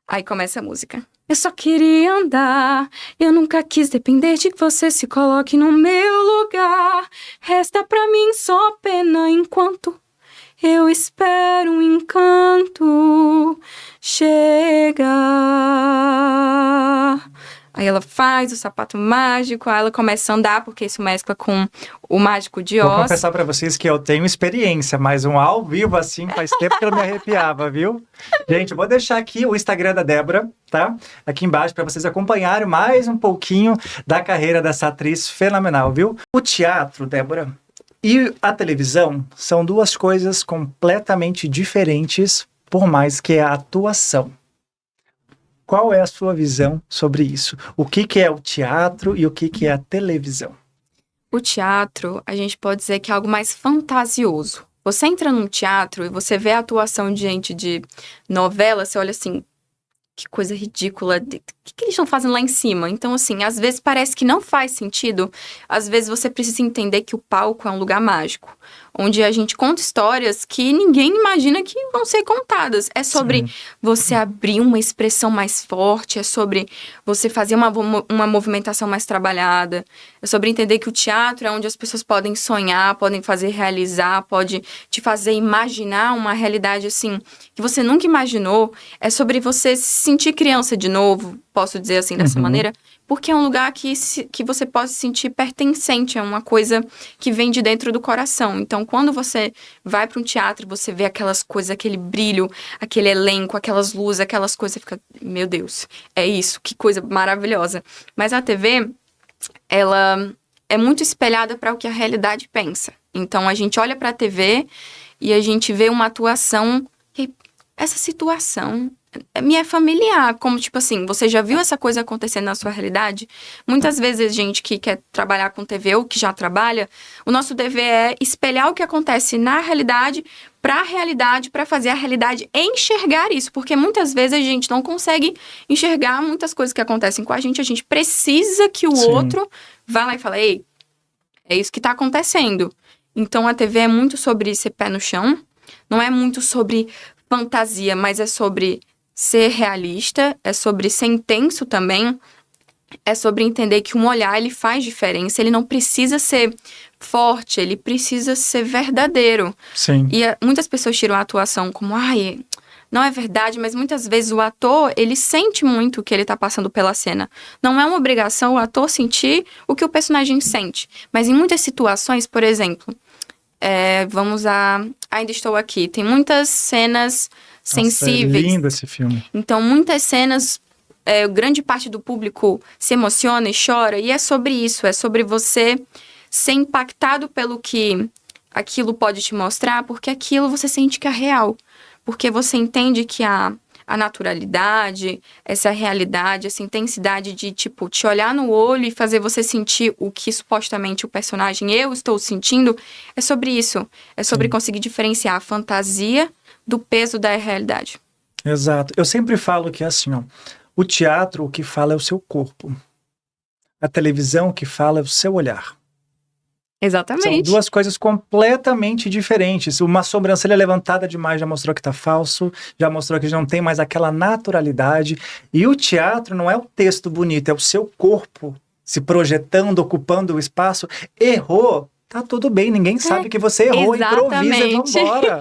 Aí começa a música. Eu só queria andar, eu nunca quis depender de que você se coloque no meu lugar. Resta pra mim só pena enquanto eu espero um encanto chegar. Aí ela faz o sapato mágico, aí ela começa a andar, porque isso mescla com o mágico de Oz. Vou confessar pra vocês que eu tenho experiência, mas um ao vivo assim faz tempo que eu me arrepiava, viu? Gente, eu vou deixar aqui o Instagram da Débora, tá? Aqui embaixo para vocês acompanharem mais um pouquinho da carreira dessa atriz fenomenal, viu? O teatro, Débora, e a televisão são 2 coisas completamente diferentes, por mais que a atuação. qual é a sua visão sobre isso? O que é o teatro e o que é a televisão? O teatro, a gente pode dizer que é algo mais fantasioso. Você entra num teatro e você vê a atuação de gente de novela, você olha assim, que coisa ridícula, o que eles estão fazendo lá em cima? Então, assim, às vezes parece que não faz sentido, às vezes você precisa entender que o palco é um lugar mágico, onde a gente conta histórias que ninguém imagina que vão ser contadas. É sobre você abrir uma expressão mais forte, é sobre você fazer uma movimentação mais trabalhada, é sobre entender que o teatro é onde as pessoas podem sonhar, podem fazer realizar, pode te fazer imaginar uma realidade, assim, que você nunca imaginou. É sobre você se sentir criança de novo, posso dizer assim, dessa maneira, porque é um lugar que você pode se sentir pertencente, é uma coisa que vem de dentro do coração. Então, quando você vai para um teatro, você vê aquelas coisas, aquele brilho, aquele elenco, aquelas luzes, aquelas coisas, fica, meu Deus, é isso, que coisa maravilhosa. Mas a TV, ela é muito espelhada para o que a realidade pensa. Então, a gente olha para a TV e a gente vê uma atuação que essa situação me é familiar, como tipo assim, você já viu essa coisa acontecendo na sua realidade? Muitas vezes a gente que quer trabalhar com TV ou que já trabalha, o nosso dever é espelhar o que acontece na realidade para fazer a realidade enxergar isso, porque muitas vezes a gente não consegue enxergar muitas coisas que acontecem com a gente precisa que o outro vá lá e fale, ei, é isso que está acontecendo. Então a TV é muito sobre ser pé no chão, não é muito sobre fantasia, mas é sobre ser realista, é sobre ser intenso também, é sobre entender que um olhar, ele faz diferença, ele não precisa ser forte, ele precisa ser verdadeiro. Sim. E muitas pessoas tiram a atuação como, não é verdade, mas muitas vezes o ator, ele sente muito o que ele tá passando pela cena. Não é uma obrigação o ator sentir o que o personagem sente, mas em muitas situações, por exemplo, Ainda Estou Aqui, tem muitas cenas sensíveis. É lindo esse filme. Então, muitas cenas, grande parte do público se emociona e chora, e é sobre isso, é sobre você ser impactado pelo que aquilo pode te mostrar, porque aquilo você sente que é real, porque você entende que a naturalidade, essa realidade, essa intensidade de, tipo, te olhar no olho e fazer você sentir o que supostamente o personagem eu estou sentindo, é sobre isso, é sobre conseguir diferenciar a fantasia do peso da realidade. Exato. Eu sempre falo que é assim, ó, o teatro, o que fala é o seu corpo. A televisão, o que fala é o seu olhar. Exatamente. São duas coisas completamente diferentes. Uma sobrancelha levantada demais já mostrou que tá falso, já mostrou que não tem mais aquela naturalidade. E o teatro não é o texto bonito, é o seu corpo se projetando, ocupando o espaço. Errou, tá tudo bem, ninguém sabe que você errou, improvisa e vambora.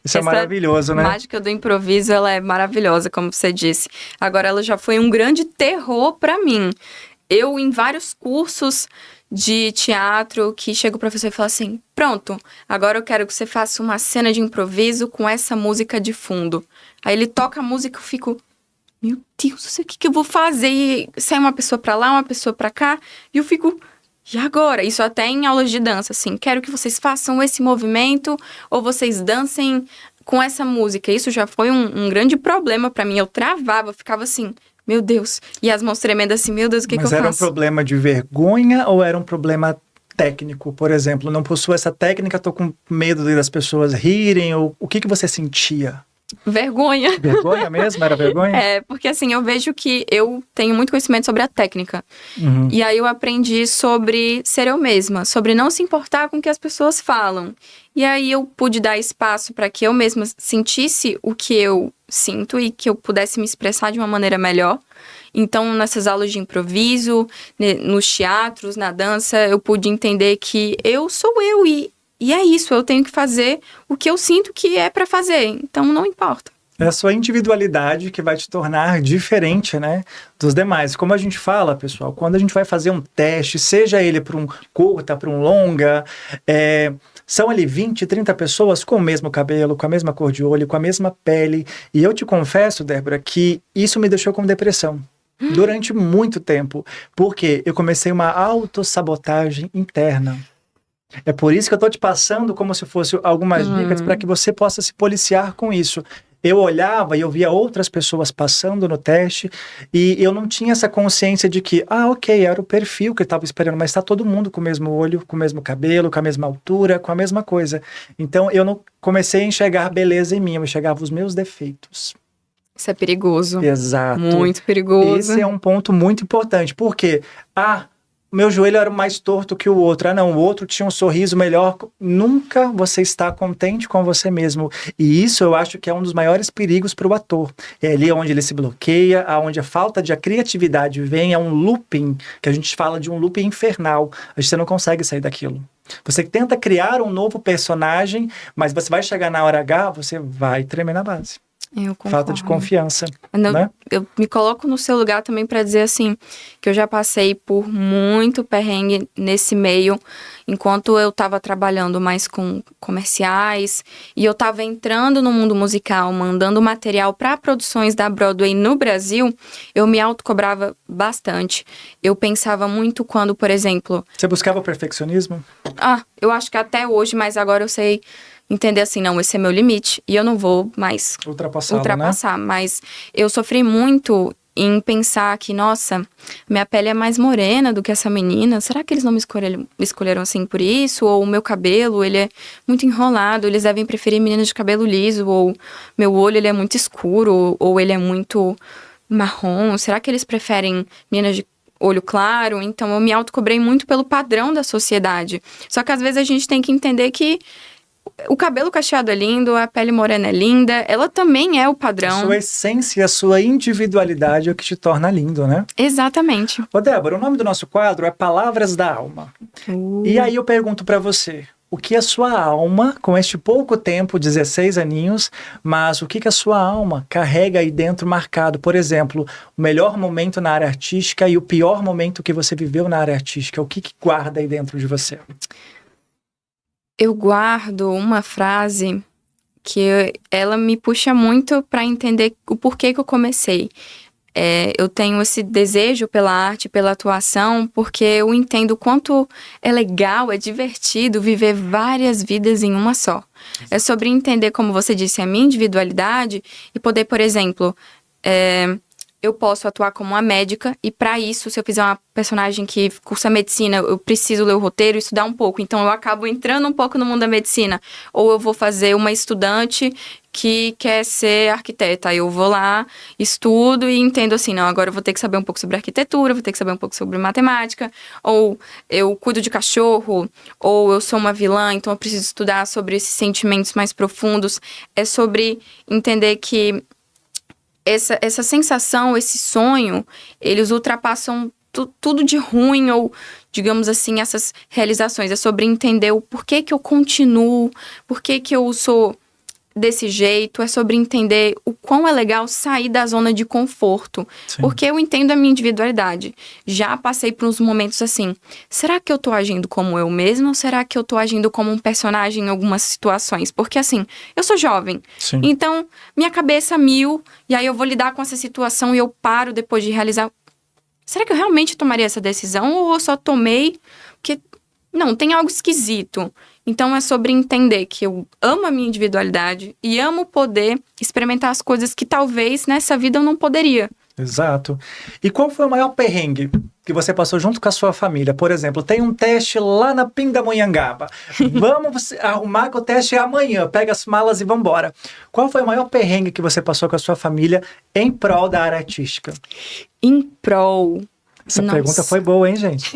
Isso é maravilhoso, né? A mágica do improviso, ela é maravilhosa, como você disse. Agora, ela já foi um grande terror para mim. Eu, em vários cursos de teatro, que chega o professor e fala assim, pronto, agora eu quero que você faça uma cena de improviso com essa música de fundo. Aí ele toca a música, eu fico, meu Deus, não sei o que eu vou fazer. E sai uma pessoa pra lá, uma pessoa pra cá, e eu fico, e agora? Isso até em aulas de dança, assim, quero que vocês façam esse movimento, ou vocês dancem com essa música. Isso já foi um grande problema pra mim, eu travava, eu ficava assim, meu Deus. E as mãos tremendo assim, meu Deus, o que eu faço? Mas era um problema de vergonha ou era um problema técnico? Por exemplo, não possuo essa técnica, tô com medo das pessoas rirem, ou o que você sentia? Vergonha. Vergonha mesmo? Era vergonha? Porque assim, eu vejo que eu tenho muito conhecimento sobre a técnica. E aí eu aprendi sobre ser eu mesma, sobre não se importar com o que as pessoas falam. E aí eu pude dar espaço para que eu mesma sentisse o que eu sinto e que eu pudesse me expressar de uma maneira melhor. Então, nessas aulas de improviso, nos teatros, na dança, eu pude entender que eu sou eu e é isso, eu tenho que fazer o que eu sinto que é para fazer, então não importa. É a sua individualidade que vai te tornar diferente, né, dos demais. Como a gente fala, pessoal, quando a gente vai fazer um teste, seja ele para um curta, para um longa, são ali 20, 30 pessoas com o mesmo cabelo, com a mesma cor de olho, com a mesma pele. E eu te confesso, Débora, que isso me deixou com depressão. Durante muito tempo. Porque eu comecei uma autossabotagem interna. É por isso que eu tô te passando como se fosse algumas dicas para que você possa se policiar com isso. Eu olhava e eu via outras pessoas passando no teste e eu não tinha essa consciência de que, ok, era o perfil que eu estava esperando, mas está todo mundo com o mesmo olho, com o mesmo cabelo, com a mesma altura, com a mesma coisa. Então eu não comecei a enxergar beleza em mim, eu enxergava os meus defeitos. Isso é perigoso. Exato. Muito perigoso. Esse é um ponto muito importante, porque, meu joelho era mais torto que o outro. Não, o outro tinha um sorriso melhor. Nunca você está contente com você mesmo. E isso eu acho que é um dos maiores perigos para o ator. É ali onde ele se bloqueia, onde a falta de criatividade vem, é um looping, que a gente fala de um looping infernal. Você não consegue sair daquilo. Você tenta criar um novo personagem, mas você vai chegar na hora H, você vai tremer na base. Eu concordo. Falta de confiança, né? Eu me coloco no seu lugar também para dizer assim, que eu já passei por muito perrengue nesse meio, enquanto eu estava trabalhando mais com comerciais, e eu estava entrando no mundo musical, mandando material para produções da Broadway no Brasil, eu me autocobrava bastante. Eu pensava muito quando, por exemplo... Você buscava o perfeccionismo? Eu acho que até hoje, mas agora eu sei... entender assim, não, esse é meu limite e eu não vou mais ultrapassar, né? Mas eu sofri muito em pensar que, nossa, minha pele é mais morena do que essa menina, será que eles não me escolheram assim por isso? Ou o meu cabelo, ele é muito enrolado, eles devem preferir meninas de cabelo liso, ou meu olho, ele é muito escuro, ou ele é muito marrom, será que eles preferem meninas de olho claro? Então eu me autocobrei muito pelo padrão da sociedade. Só que às vezes a gente tem que entender que o cabelo cacheado é lindo, a pele morena é linda, ela também é o padrão. A sua essência, a sua individualidade é o que te torna lindo, né? Exatamente. Ô Débora, o nome do nosso quadro é Palavras da Alma. E aí eu pergunto pra você, o que a sua alma, com este pouco tempo, 16 aninhos, mas o que a sua alma carrega aí dentro marcado? Por exemplo, o melhor momento na área artística e o pior momento que você viveu na área artística. O que guarda aí dentro de você? Eu guardo uma frase que ela me puxa muito para entender o porquê que eu comecei. Eu tenho esse desejo pela arte, pela atuação, porque eu entendo o quanto é legal, é divertido viver várias vidas em uma só. É sobre entender, como você disse, a minha individualidade e poder, por exemplo... eu posso atuar como uma médica e para isso, se eu fizer uma personagem que cursa medicina, eu preciso ler o roteiro e estudar um pouco. Então, eu acabo entrando um pouco no mundo da medicina. Ou eu vou fazer uma estudante que quer ser arquiteta. Aí eu vou lá, estudo e entendo assim, não, agora eu vou ter que saber um pouco sobre arquitetura, vou ter que saber um pouco sobre matemática. Ou eu cuido de cachorro, ou eu sou uma vilã, então eu preciso estudar sobre esses sentimentos mais profundos. É sobre entender que essa sensação, esse sonho, eles ultrapassam tudo de ruim ou, digamos assim, essas realizações. É sobre entender o porquê que eu continuo, porquê que eu sou desse jeito. É sobre entender o quão é legal sair da zona de conforto. Sim. Porque eu entendo a minha individualidade. Já passei por uns momentos assim, será que eu tô agindo como eu mesma ou será que eu tô agindo como um personagem em algumas situações? Porque assim, eu sou jovem. Sim. Então, minha cabeça mil, e aí eu vou lidar com essa situação e eu paro depois de realizar. Será que eu realmente tomaria essa decisão ou eu só tomei porque... Não, tem algo esquisito. Então, é sobre entender que eu amo a minha individualidade e amo poder experimentar as coisas que talvez nessa vida eu não poderia. Exato. E qual foi o maior perrengue que você passou junto com a sua família? Por exemplo, tem um teste lá na Pindamonhangaba. Vamos arrumar que o teste é amanhã. Pega as malas e vambora. Qual foi o maior perrengue que você passou com a sua família em prol da área artística? Em prol... Essa pergunta foi boa, hein, gente?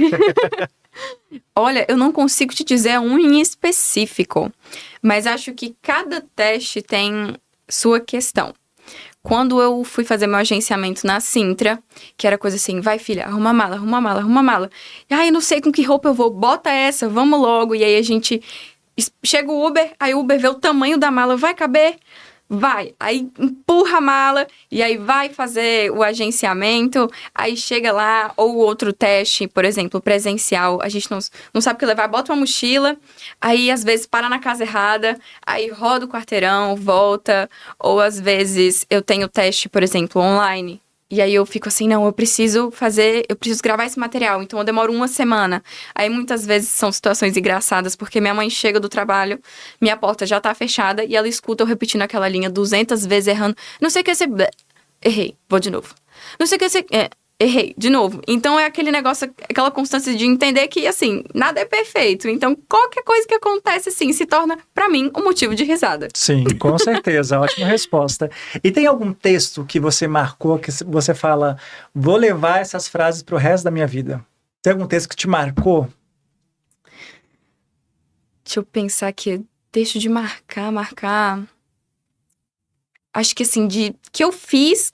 Olha, eu não consigo te dizer um em específico, mas acho que cada teste tem sua questão. Quando eu fui fazer meu agenciamento na Sintra, que era coisa assim, vai filha, arruma mala, arruma mala, arruma mala. E aí, não sei com que roupa eu vou, bota essa, vamos logo. E aí a gente, chega o Uber, aí o Uber vê o tamanho da mala, vai caber? Vai, aí empurra a mala e aí vai fazer o agenciamento, aí chega lá, ou outro teste, por exemplo, presencial, a gente não sabe o que levar, bota uma mochila, aí às vezes para na casa errada, aí roda o quarteirão, volta, ou às vezes eu tenho teste, por exemplo, online, E aí eu fico assim, não, eu preciso gravar esse material. Então eu demoro uma semana. Aí muitas vezes são situações engraçadas, porque minha mãe chega do trabalho, minha porta já tá fechada, e ela escuta eu repetindo aquela linha 200 vezes, errando. Não sei o que você... Errei, vou de novo. Não sei o que você... Errei, de novo. Então é aquele negócio, aquela constância de entender que, assim, nada é perfeito. Então qualquer coisa que acontece, assim, se torna, pra mim, um motivo de risada. Sim, com certeza. Ótima resposta. E tem algum texto que você marcou, que você fala, vou levar essas frases pro resto da minha vida? Tem algum texto que te marcou? Deixa eu pensar aqui. Deixo de marcar. Acho que, assim, que eu fiz...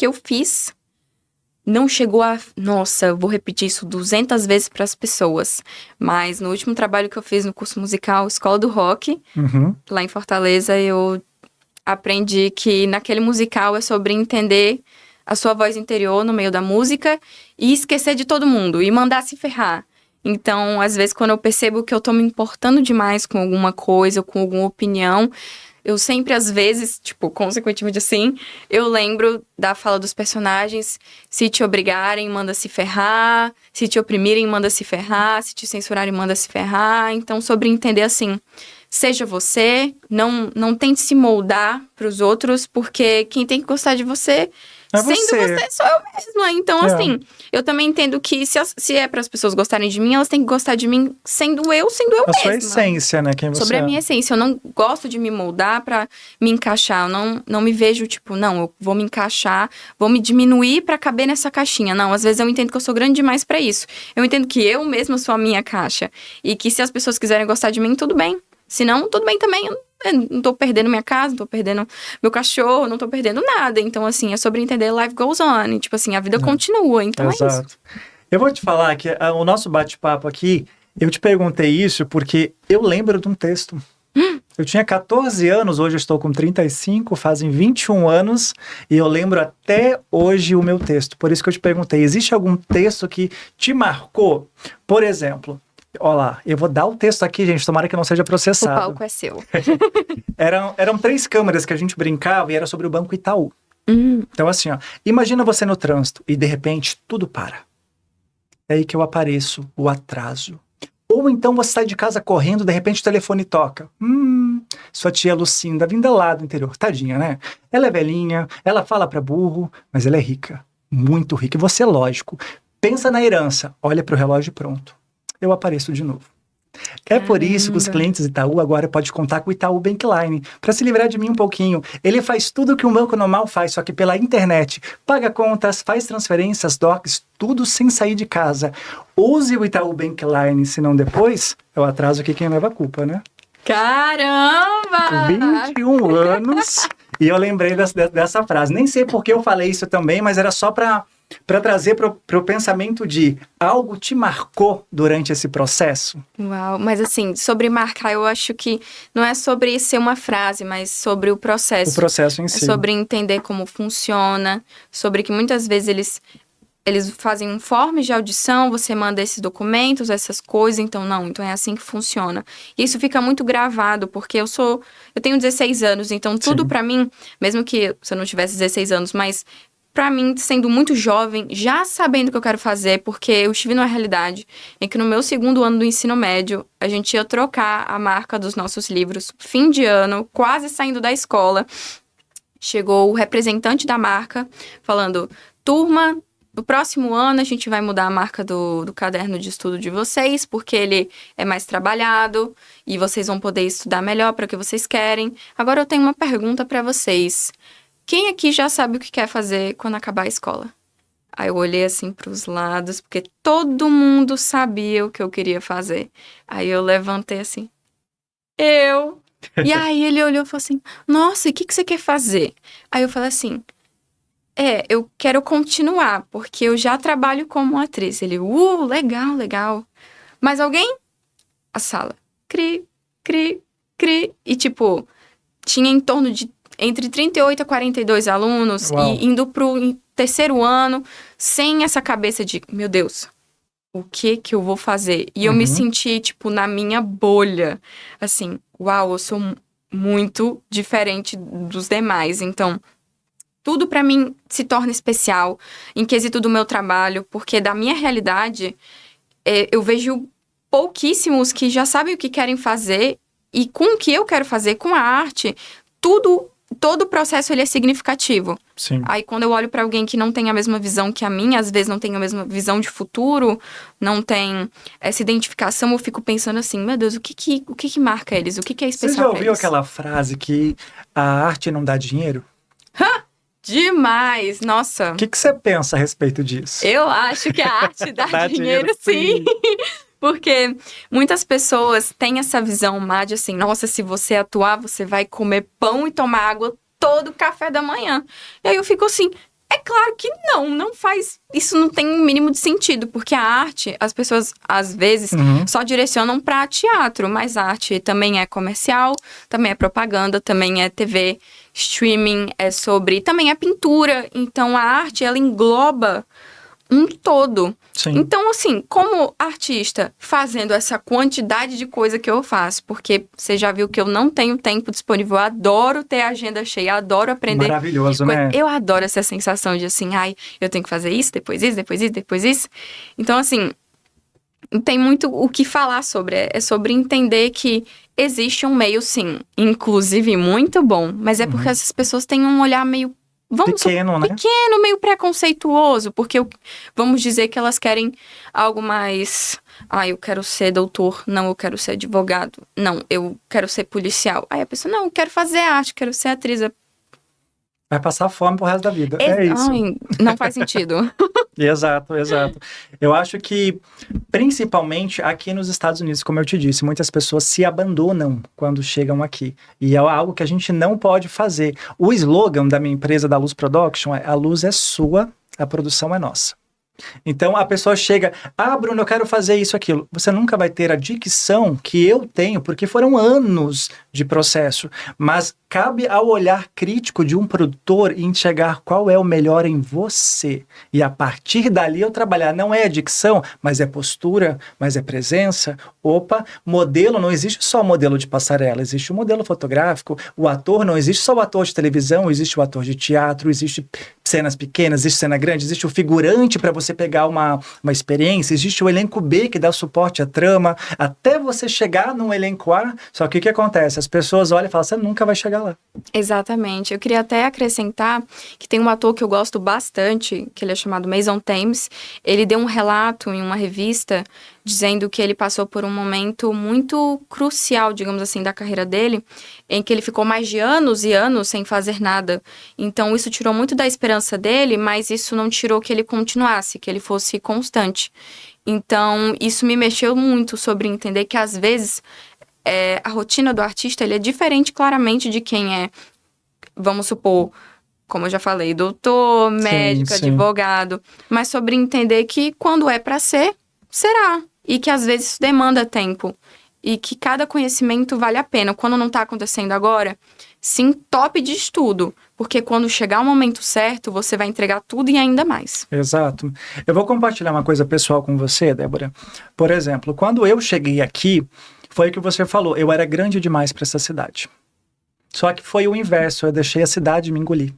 Não chegou a... Nossa, eu vou repetir isso 200 vezes para as pessoas. Mas no último trabalho que eu fiz no curso musical Escola do Rock, lá em Fortaleza, eu aprendi que naquele musical é sobre entender a sua voz interior no meio da música e esquecer de todo mundo e mandar se ferrar. Então, às vezes, quando eu percebo que eu tô me importando demais com alguma coisa ou com alguma opinião... Eu sempre, às vezes, tipo, consequentemente assim, eu lembro da fala dos personagens: se te obrigarem, manda se ferrar, se te oprimirem, manda se ferrar, se te censurarem, manda se ferrar. Então, sobre entender assim, seja você, não tente se moldar pros outros, porque quem tem que gostar de você... É Sendo você, sou eu mesma. Então, assim, eu também entendo que se é para as pessoas gostarem de mim, elas têm que gostar de mim sendo eu a mesma. sua essência, né? Quem você Sobre a minha essência. Eu não gosto de me moldar pra me encaixar. Eu não me vejo, tipo, não, eu vou me encaixar, vou me diminuir pra caber nessa caixinha. Não, às vezes eu entendo que eu sou grande demais pra isso. Eu entendo que eu mesma sou a minha caixa. E que se as pessoas quiserem gostar de mim, tudo bem. Se não, tudo bem também. Eu não tô perdendo minha casa, não tô perdendo meu cachorro, não tô perdendo nada. Então, assim, é sobre entender life goes on. E, tipo assim, a vida continua. Então, Exato. é isso. Eu vou te falar que o nosso bate-papo aqui, eu te perguntei isso porque eu lembro de um texto. Eu tinha 14 anos, hoje eu estou com 35, fazem 21 anos, e eu lembro até hoje o meu texto. Por isso que eu te perguntei, existe algum texto que te marcou? Por exemplo... Olha lá, eu vou dar o texto aqui, gente, tomara que não seja processado. O palco é seu. Eram 3 câmeras que a gente brincava e era sobre o Banco Itaú. Então assim, ó, imagina você no trânsito e de repente tudo para. É aí que eu apareço, o atraso. Ou então você sai de casa correndo, de repente o telefone toca. Sua tia Lucinda, vinda lá do interior, tadinha, né? Ela é velhinha, ela fala pra burro, mas ela é rica, muito rica. E você, lógico, pensa na herança, olha pro relógio e pronto. Eu apareço de novo. É por isso que os clientes Itaú agora podem contar com o Itaú Bankline. Para se livrar de mim um pouquinho, ele faz tudo o que um banco normal faz, só que pela internet. Paga contas, faz transferências, docs, tudo sem sair de casa. Use o Itaú Bankline, senão depois é o atraso aqui quem leva a culpa, né? Caramba! 21 anos e eu lembrei dessa frase. Nem sei por que eu falei isso também, mas era só para trazer para o pensamento de algo te marcou durante esse processo? Uau, mas assim, sobre marcar, eu acho que não é sobre ser uma frase, mas sobre o processo. O processo em si. É sobre entender como funciona, sobre que muitas vezes eles fazem informes de audição, você manda esses documentos, essas coisas, então é assim que funciona. E isso fica muito gravado, porque eu tenho 16 anos, então tudo pra mim, mesmo que se eu não tivesse 16 anos, mas pra mim, sendo muito jovem, já sabendo o que eu quero fazer, porque eu estive numa realidade em que no meu 2º ano do ensino médio, a gente ia trocar a marca dos nossos livros, fim de ano, quase saindo da escola. Chegou o representante da marca falando: turma, no próximo ano a gente vai mudar a marca do caderno de estudo de vocês, porque ele é mais trabalhado e vocês vão poder estudar melhor para o que vocês querem. Agora eu tenho uma pergunta para vocês. Quem aqui já sabe o que quer fazer quando acabar a escola? Aí eu olhei assim pros lados, porque todo mundo sabia o que eu queria fazer. Aí eu levantei assim, eu. E aí ele olhou e falou assim, nossa, e o que você quer fazer? Aí eu falei assim, eu quero continuar, porque eu já trabalho como atriz. Ele, legal, legal. Mais alguém? A sala, cri, cri, cri. E tipo, tinha em torno de entre 38 a 42 alunos. Uau. E indo pro 3º ano, sem essa cabeça de, meu Deus, o que eu vou fazer? E eu me senti, tipo, na minha bolha. Assim, uau, eu sou muito diferente dos demais. Então, tudo pra mim se torna especial em quesito do meu trabalho, porque da minha realidade, eu vejo pouquíssimos que já sabem o que querem fazer e com o que eu quero fazer, com a arte, todo o processo ele é significativo. Sim. Aí quando eu olho pra alguém que não tem a mesma visão que a minha, às vezes não tem a mesma visão de futuro, não tem essa identificação, eu fico pensando assim, meu Deus, o que marca eles? O que é especial Você já pra ouviu eles? aquela frase que a arte não dá dinheiro? Demais! Nossa! O que você pensa a respeito disso? Eu acho que a arte dá Dá dinheiro, sim. Porque muitas pessoas têm essa visão má de assim, nossa, se você atuar, você vai comer pão e tomar água todo o café da manhã. E aí eu fico assim, é claro que não faz, isso não tem um mínimo de sentido, porque a arte, as pessoas às vezes só direcionam para teatro, mas a arte também é comercial, também é propaganda, também é TV, streaming, também é pintura, então a arte, ela engloba um todo. Sim. Então, assim, como artista, fazendo essa quantidade de coisa que eu faço, porque você já viu que eu não tenho tempo disponível, eu adoro ter a agenda cheia, adoro aprender. Maravilhoso, né? Eu adoro essa sensação de assim, eu tenho que fazer isso, depois isso, depois isso, depois isso. Então, assim, tem muito o que falar sobre, é sobre entender que existe um meio, sim, inclusive muito bom, mas é porque essas pessoas têm um olhar meio Pequeno, né? Pequeno, meio preconceituoso, porque vamos dizer que elas querem algo mais... eu quero ser doutor, não, eu quero ser advogado, não, eu quero ser policial. Aí a pessoa, não, eu quero fazer arte, quero ser atriz. Vai passar fome pro resto da vida, é isso. Não faz sentido. Exato. Eu acho que, principalmente aqui nos Estados Unidos, como eu te disse, muitas pessoas se abandonam quando chegam aqui. E é algo que a gente não pode fazer. O slogan da minha empresa, da Luz Production, é: a luz é sua, a produção é nossa. Então a pessoa chega, Bruno, eu quero fazer isso, aquilo. Você nunca vai ter a dicção que eu tenho, porque foram anos de processo. Mas cabe ao olhar crítico de um produtor enxergar qual é o melhor em você. E a partir dali eu trabalhar. Não é a dicção, mas é postura, mas é presença. Modelo, não existe só modelo de passarela, existe o modelo fotográfico. O ator, não existe só o ator de televisão, existe o ator de teatro, existe cenas pequenas, existe cena grande, existe o figurante para você pegar uma experiência, existe o elenco B que dá suporte à trama, até você chegar no elenco A. Só que o que acontece? As pessoas olham e falam, você nunca vai chegar lá. Exatamente. Eu queria até acrescentar que tem um ator que eu gosto bastante, que ele é chamado Mason Thames. Ele deu um relato em uma revista dizendo que ele passou por um momento muito crucial, digamos assim, da carreira dele, em que ele ficou mais de anos e anos sem fazer nada. Então, isso tirou muito da esperança dele, mas isso não tirou que ele continuasse, que ele fosse constante. Então, isso me mexeu muito sobre entender que, às vezes, a rotina do artista ele é diferente claramente de quem é, vamos supor, como eu já falei, doutor, médico, advogado, mas sobre entender que quando é para ser, será. E que às vezes isso demanda tempo. E que cada conhecimento vale a pena. Quando não tá acontecendo agora, se entope de estudo. Porque quando chegar o momento certo, você vai entregar tudo e ainda mais. Exato. Eu vou compartilhar uma coisa pessoal com você, Débora. Por exemplo, quando eu cheguei aqui, foi o que você falou, eu era grande demais para essa cidade. Só que foi o inverso, eu deixei a cidade me engolir.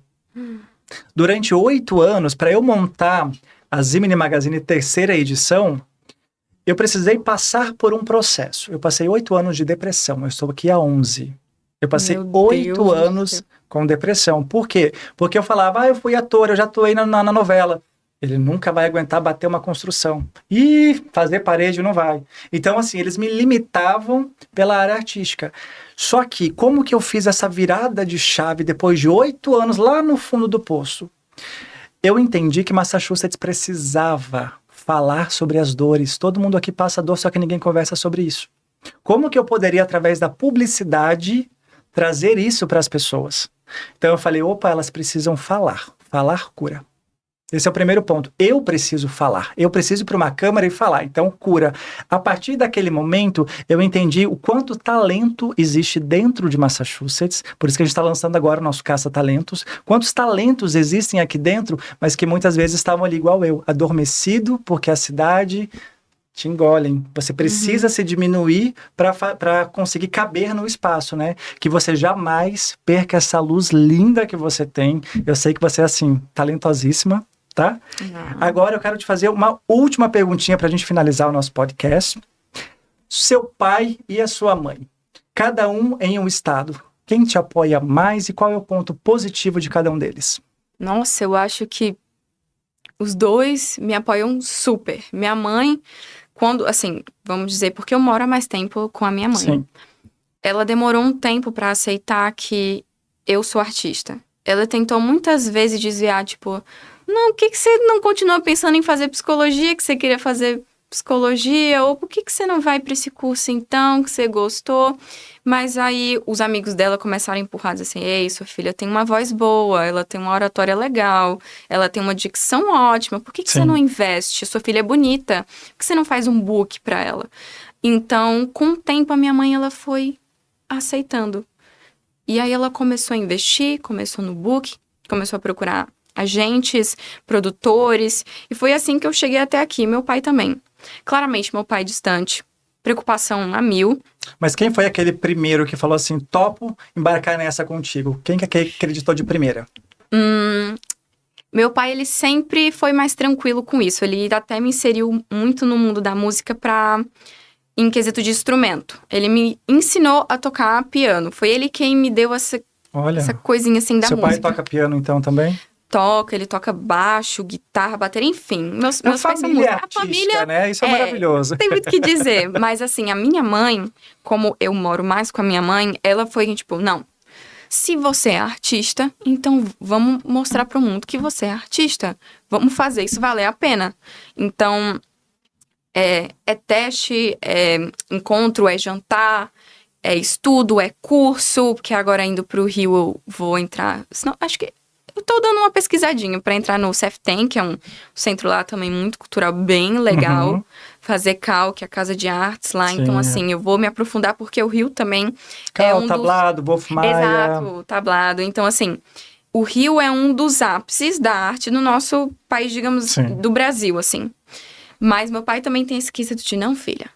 Durante 8 anos, para eu montar a Zimini Magazine 3ª edição, eu precisei passar por um processo. Eu passei 8 anos de depressão, eu estou aqui há 11. Eu passei 8 anos com depressão. Por quê? Porque eu falava, eu fui ator, eu já atuei na novela. Ele nunca vai aguentar bater uma construção. E fazer parede não vai. Então, assim, eles me limitavam pela área artística. Só que, como que eu fiz essa virada de chave depois de 8 anos lá no fundo do poço? Eu entendi que Massachusetts precisava falar sobre as dores. Todo mundo aqui passa dor, só que ninguém conversa sobre isso. Como que eu poderia, através da publicidade, trazer isso para as pessoas? Então eu falei, elas precisam falar. Falar cura. Esse é o primeiro ponto. Eu preciso falar. Eu preciso ir para uma câmera e falar. Então, cura. A partir daquele momento, eu entendi o quanto talento existe dentro de Massachusetts. Por isso que a gente está lançando agora o nosso Caça-Talentos. Quantos talentos existem aqui dentro, mas que muitas vezes estavam ali igual eu, adormecido, porque a cidade te engolem. Você precisa se diminuir para conseguir caber no espaço, né? Que você jamais perca essa luz linda que você tem. Eu sei que você é, assim, talentosíssima, tá? Agora eu quero te fazer uma última perguntinha para a gente finalizar o nosso podcast. Seu pai e a sua mãe, cada um em um estado, quem te apoia mais e qual é o ponto positivo de cada um deles? Nossa, eu acho que os dois me apoiam super. Minha mãe, quando, assim, vamos dizer, porque eu moro há mais tempo com a minha mãe. Sim. Ela demorou um tempo pra aceitar que eu sou artista. Ela tentou muitas vezes desviar, tipo, não, por que você não continua pensando em fazer psicologia, que você queria fazer psicologia? Ou por que você não vai pra esse curso então, que você gostou? Mas aí os amigos dela começaram a empurrar, dizer assim, ei, sua filha tem uma voz boa, ela tem uma oratória legal, ela tem uma dicção ótima, por que você não investe? Sua filha é bonita, por que você não faz um book pra ela? Então, com o tempo, a minha mãe, ela foi aceitando. E aí ela começou a investir, começou no book, começou a procurar agentes, produtores, e foi assim que eu cheguei até aqui. Meu pai também. Claramente, meu pai distante, preocupação a 1000. Mas quem foi aquele primeiro que falou assim, topo embarcar nessa contigo? Quem que acreditou de primeira? Meu pai, ele sempre foi mais tranquilo com isso. Ele até me inseriu muito no mundo da música em quesito de instrumento. Ele me ensinou a tocar piano. Foi ele quem me deu essa coisinha assim da música. Seu pai toca piano então também? Toca, ele toca baixo, guitarra, bateria, enfim. Meus pais são músicos. A família, né? Isso é maravilhoso. Tem muito o que dizer. Mas assim, a minha mãe, como eu moro mais com a minha mãe, ela foi tipo, não. Se você é artista, então vamos mostrar para o mundo que você é artista. Vamos fazer isso valer a pena. Então, é teste, é encontro, é jantar, é estudo, é curso. Porque agora indo para o Rio eu vou entrar... Senão, acho que eu tô dando uma pesquisadinha para entrar no CEFTEM, que é um centro lá também muito cultural, bem legal. Fazer CAL, que é a Casa de Artes lá. Sim. Então, assim, eu vou me aprofundar, porque o Rio também CAL, tablado, Wolf Maia. Exato, tablado. Então, assim, o Rio é um dos ápices da arte no nosso país, digamos, do Brasil, assim. Mas meu pai também tem esse quesito de, não, filha,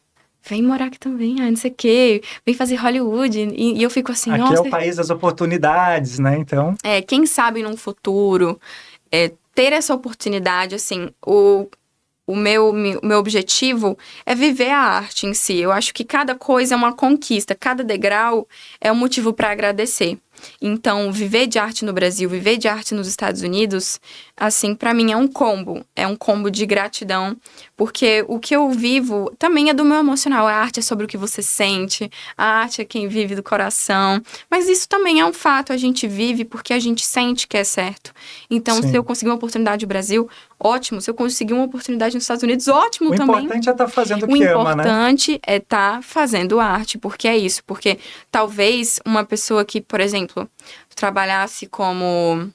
vem morar aqui também, não sei o quê, vem fazer Hollywood. E eu fico assim, nossa... Aqui é o país das oportunidades, né, então... Quem sabe num futuro, ter essa oportunidade, assim, o meu objetivo é viver a arte em si. Eu acho que cada coisa é uma conquista, cada degrau é um motivo para agradecer. Então, viver de arte no Brasil, viver de arte nos Estados Unidos, assim, para mim é um combo de gratidão, porque o que eu vivo também é do meu emocional. A arte é sobre o que você sente, a arte é quem vive do coração, mas isso também é um fato, a gente vive porque a gente sente que é certo. Então, se eu conseguir uma oportunidade no Brasil, ótimo. Se eu conseguir uma oportunidade nos Estados Unidos, ótimo também. O importante é estar fazendo o que ama, né? O importante é estar fazendo arte, porque é isso. Porque talvez uma pessoa que, por exemplo, trabalhasse como...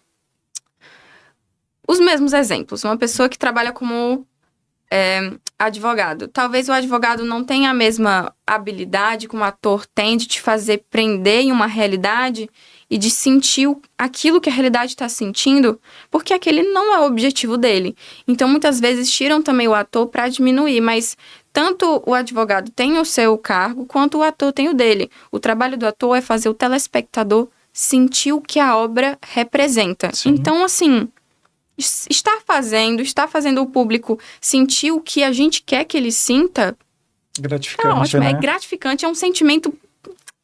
Os mesmos exemplos. Uma pessoa que trabalha como advogado. Talvez o advogado não tenha a mesma habilidade que um ator tem de te fazer prender em uma realidade e de sentir aquilo que a realidade está sentindo, porque aquele não é o objetivo dele. Então, muitas vezes, tiram também o ator para diminuir, mas tanto o advogado tem o seu cargo, quanto o ator tem o dele. O trabalho do ator é fazer o telespectador sentir o que a obra representa. Sim. Então, assim, está fazendo o público sentir o que a gente quer que ele sinta. Gratificante, é ótimo, né? É gratificante, é um sentimento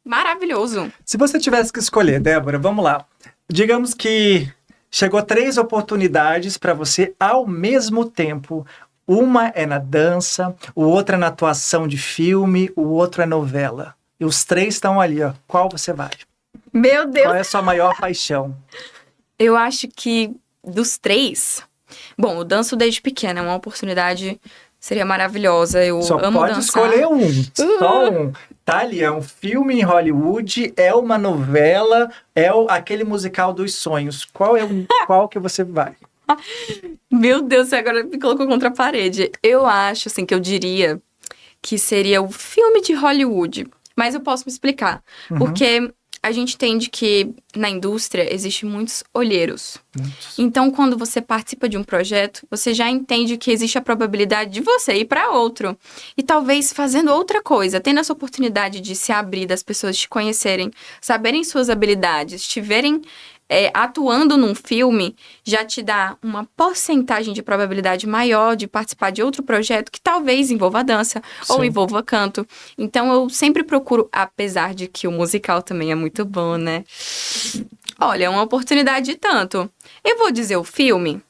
maravilhoso. Se você tivesse que escolher, Débora, vamos lá. Digamos que chegou 3 oportunidades para você ao mesmo tempo. Uma é na dança, o outro é na atuação de filme, o outro é novela. E os 3 estão ali, ó. Qual você vai? Meu Deus! Qual é a sua maior paixão? Eu acho que dos 3... Bom, eu danço desde pequena, é uma oportunidade... Seria maravilhosa, eu Só amo pode dançar. Escolher um, só um. Tá ali, é um filme em Hollywood, é uma novela, é aquele musical dos sonhos. Qual que você vai? Meu Deus, você agora me colocou contra a parede. Eu acho, assim, que eu diria que seria o filme de Hollywood. Mas eu posso me explicar. Porque a gente entende que na indústria existem muitos olheiros. Muitos. Então, quando você participa de um projeto, você já entende que existe a probabilidade de você ir para outro. E talvez fazendo outra coisa, tendo essa oportunidade de se abrir, das pessoas te conhecerem, saberem suas habilidades, estiverem atuando num filme, já te dá uma porcentagem de probabilidade maior de participar de outro projeto que talvez envolva dança ou Sim. envolva canto. Então, eu sempre procuro, apesar de que o musical também é muito bom, né? Olha, é uma oportunidade de tanto. Eu vou dizer o filme,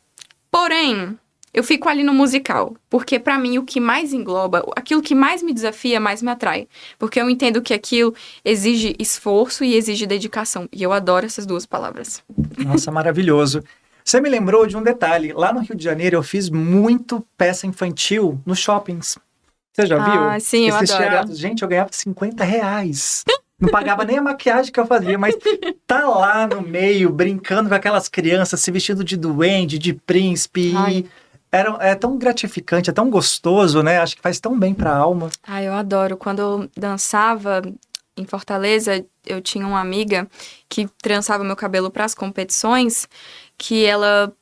porém, eu fico ali no musical. Porque pra mim, o que mais engloba, aquilo que mais me desafia, mais me atrai. Porque eu entendo que aquilo exige esforço e exige dedicação. E eu adoro essas duas palavras. Nossa, maravilhoso. Você me lembrou de um detalhe. Lá no Rio de Janeiro, eu fiz muito peça infantil nos shoppings. Você já viu? Ah, sim, eu Esses adoro. teatros. Gente, eu ganhava R$ 50. Não pagava nem a maquiagem que eu fazia, mas tá lá no meio, brincando com aquelas crianças, se vestindo de duende, de príncipe. Ai. É tão gratificante, é tão gostoso, né? Acho que faz tão bem pra alma. Eu adoro. Quando eu dançava em Fortaleza, eu tinha uma amiga que trançava meu cabelo para as competições, que ela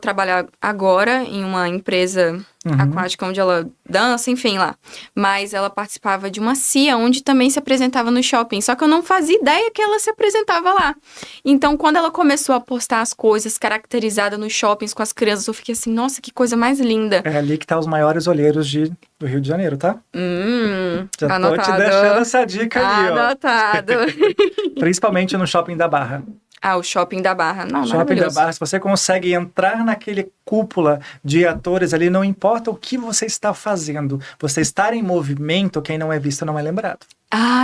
trabalha agora em uma empresa aquática onde ela dança, enfim, lá. Mas ela participava de uma CIA onde também se apresentava no shopping. Só que eu não fazia ideia que ela se apresentava lá. Então, quando ela começou a postar as coisas caracterizadas nos shoppings com as crianças, eu fiquei assim, nossa, que coisa mais linda. É ali que tá os maiores olheiros do Rio de Janeiro, tá? Já Anotado. tô te deixando essa dica ali, ó. Anotado. Principalmente no Shopping da Barra. O Shopping da Barra. Não, Shopping da maravilhoso. Barra, se você consegue entrar naquele cúpula de atores ali, não importa o que você está fazendo, você estar em movimento, quem não é visto não é lembrado.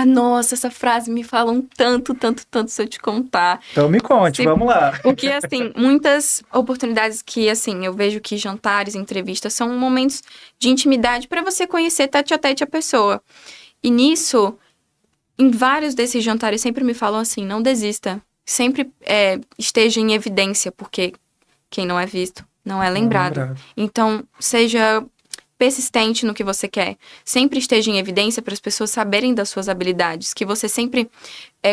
Nossa, essa frase me falam tanto, tanto, tanto se eu te contar. Então me conte, vamos lá. Porque, assim, muitas oportunidades que, assim, eu vejo que jantares, entrevistas, são momentos de intimidade para você conhecer tete a tete a pessoa. E nisso, em vários desses jantares, sempre me falam assim, não desista. Sempre esteja em evidência, porque quem não é visto não é lembrado. Então, seja persistente no que você quer. Sempre esteja em evidência para as pessoas saberem das suas habilidades. Que você sempre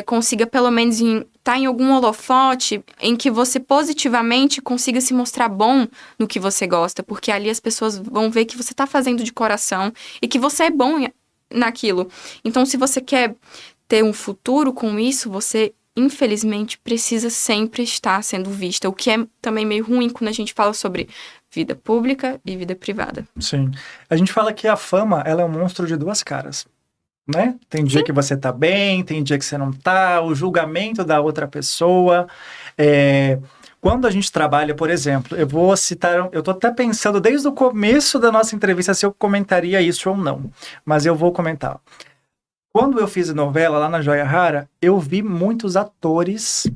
consiga, pelo menos, estar em algum holofote em que você positivamente consiga se mostrar bom no que você gosta. Porque ali as pessoas vão ver que você está fazendo de coração e que você é bom naquilo. Então, se você quer ter um futuro com isso, você infelizmente, precisa sempre estar sendo vista, o que é também meio ruim quando a gente fala sobre vida pública e vida privada. Sim. A gente fala que a fama, ela é um monstro de duas caras, né? Tem dia que você tá bem, tem dia que você não tá, o julgamento da outra pessoa. Quando a gente trabalha, por exemplo, eu vou citar, eu tô até pensando desde o começo da nossa entrevista se eu comentaria isso ou não, mas eu vou comentar. Quando eu fiz novela lá na Joia Rara, eu vi muitos atores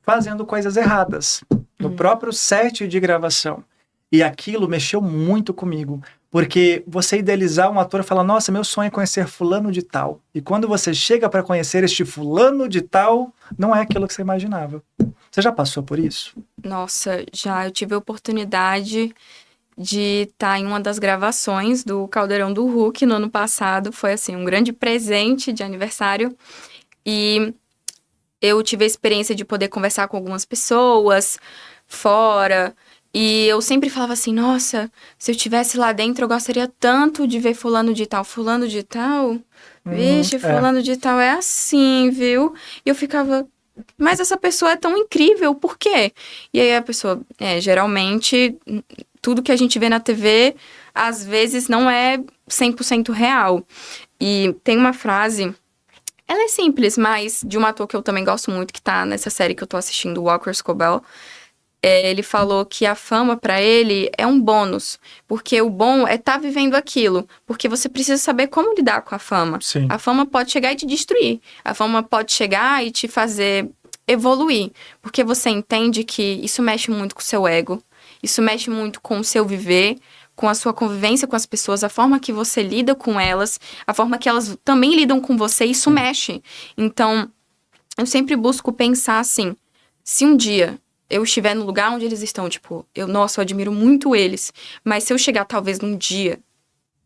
fazendo coisas erradas no próprio set de gravação. E aquilo mexeu muito comigo, porque você idealizar um ator e falar, nossa, meu sonho é conhecer fulano de tal. E quando você chega para conhecer este fulano de tal, não é aquilo que você imaginava. Você já passou por isso? Nossa, já. Eu tive a oportunidade de estar em uma das gravações do Caldeirão do Hulk no ano passado. Foi, assim, um grande presente de aniversário. E eu tive a experiência de poder conversar com algumas pessoas fora. E eu sempre falava assim, nossa, se eu estivesse lá dentro, eu gostaria tanto de ver fulano de tal. Fulano de tal? Vixe, fulano de tal é assim, viu? E eu ficava... Mas essa pessoa é tão incrível, por quê? E aí a pessoa, geralmente... Tudo que a gente vê na TV, às vezes, não é 100% real. E tem uma frase, ela é simples, mas de um ator que eu também gosto muito, que tá nessa série que eu tô assistindo, Walker Scobell. Ele falou que a fama, pra ele, é um bônus. Porque o bom é estar vivendo aquilo. Porque você precisa saber como lidar com a fama. Sim. A fama pode chegar e te destruir. A fama pode chegar e te fazer evoluir. Porque você entende que isso mexe muito com o seu ego. Isso mexe muito com o seu viver, com a sua convivência com as pessoas, a forma que você lida com elas, a forma que elas também lidam com você, isso mexe. Então, eu sempre busco pensar assim, se um dia eu estiver no lugar onde eles estão, tipo, eu admiro muito eles, mas se eu chegar talvez num dia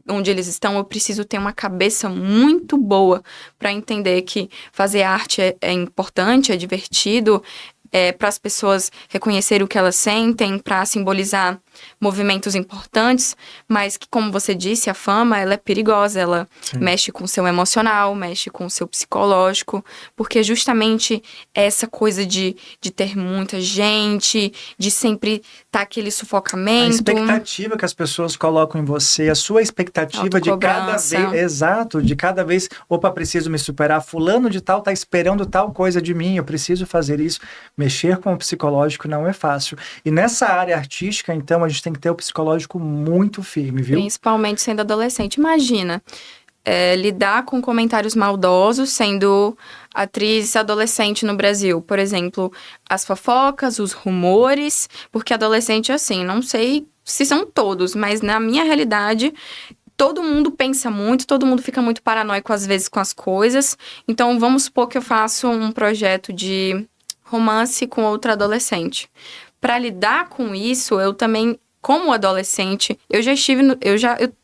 onde eles estão, eu preciso ter uma cabeça muito boa para entender que fazer arte é importante, é divertido, para as pessoas reconhecerem o que elas sentem, para simbolizar movimentos importantes, mas que, como você disse, a fama, ela é perigosa, ela mexe com o seu emocional, mexe com o seu psicológico, porque justamente essa coisa de ter muita gente, de sempre estar aquele sufocamento. A expectativa que as pessoas colocam em você, a sua expectativa de cada vez, exato, de cada vez, opa, preciso me superar, fulano de tal tá esperando tal coisa de mim, eu preciso fazer isso. Mexer com o psicológico não é fácil. E nessa área artística, então, a gente tem que ter o psicológico muito firme, viu? Principalmente sendo adolescente. Imagina, lidar com comentários maldosos sendo atriz adolescente no Brasil. Por exemplo, as fofocas, os rumores, porque adolescente é assim, não sei se são todos, mas na minha realidade, todo mundo pensa muito, todo mundo fica muito paranoico às vezes com as coisas. Então, vamos supor que eu faço um projeto de romance com outra adolescente. Para lidar com isso, eu também, como adolescente, eu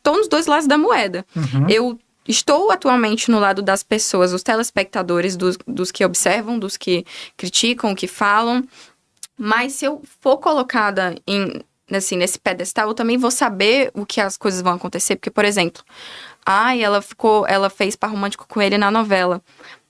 tô nos dois lados da moeda. Uhum. Eu estou atualmente no lado das pessoas, dos telespectadores, dos que observam, dos que criticam, que falam. Mas se eu for colocada nesse pedestal, eu também vou saber o que as coisas vão acontecer. Porque, por exemplo, ela fez par romântico com ele na novela.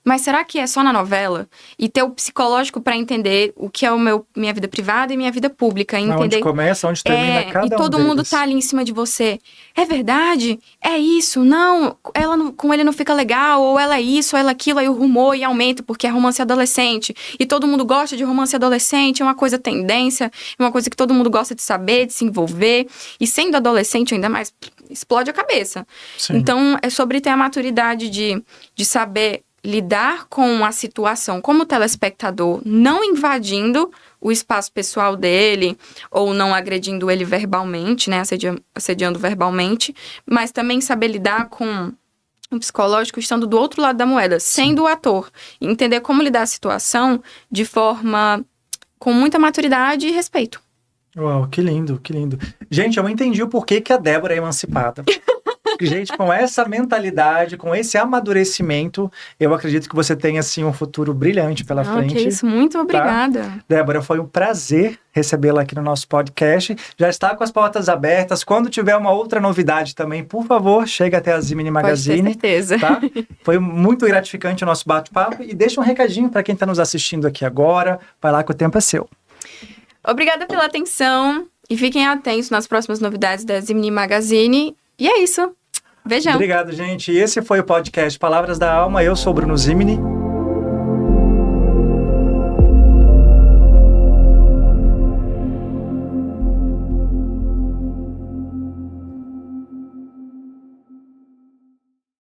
Mas será que é só na novela? E ter o psicológico para entender o que é minha vida privada e minha vida pública. Entender onde começa, onde termina cada um e todo mundo tá ali em cima de você. É verdade? É isso? Não, com ele não fica legal, ou ela é isso, ou ela é aquilo, aí o rumor e aumenta, porque é romance adolescente. E todo mundo gosta de romance adolescente, é uma coisa tendência, é uma coisa que todo mundo gosta de saber, de se envolver. E sendo adolescente, ainda mais, explode a cabeça. Sim. Então, é sobre ter a maturidade de saber lidar com a situação como telespectador, não invadindo o espaço pessoal dele, ou não agredindo ele verbalmente, né, assediando verbalmente, mas também saber lidar com o psicológico estando do outro lado da moeda, sendo o ator, e entender como lidar a situação de forma com muita maturidade e respeito. Uau, que lindo, que lindo. Gente, eu entendi o porquê que a Débora é emancipada. Gente, com essa mentalidade, com esse amadurecimento, eu acredito que você tem, assim, um futuro brilhante pela frente. Que isso, muito obrigada. Tá? Débora, foi um prazer recebê-la aqui no nosso podcast. Já está com as portas abertas. Quando tiver uma outra novidade também, por favor, chega até a Zimini Magazine. Pode ter certeza. Tá? Foi muito gratificante o nosso bate-papo. E deixa um recadinho para quem está nos assistindo aqui agora. Vai lá que o tempo é seu. Obrigada pela atenção e fiquem atentos nas próximas novidades da Zimini Magazine. E é isso. Beijão. Obrigado, gente. Esse foi o podcast Palavras da Alma. Eu sou o Bruno Zimini.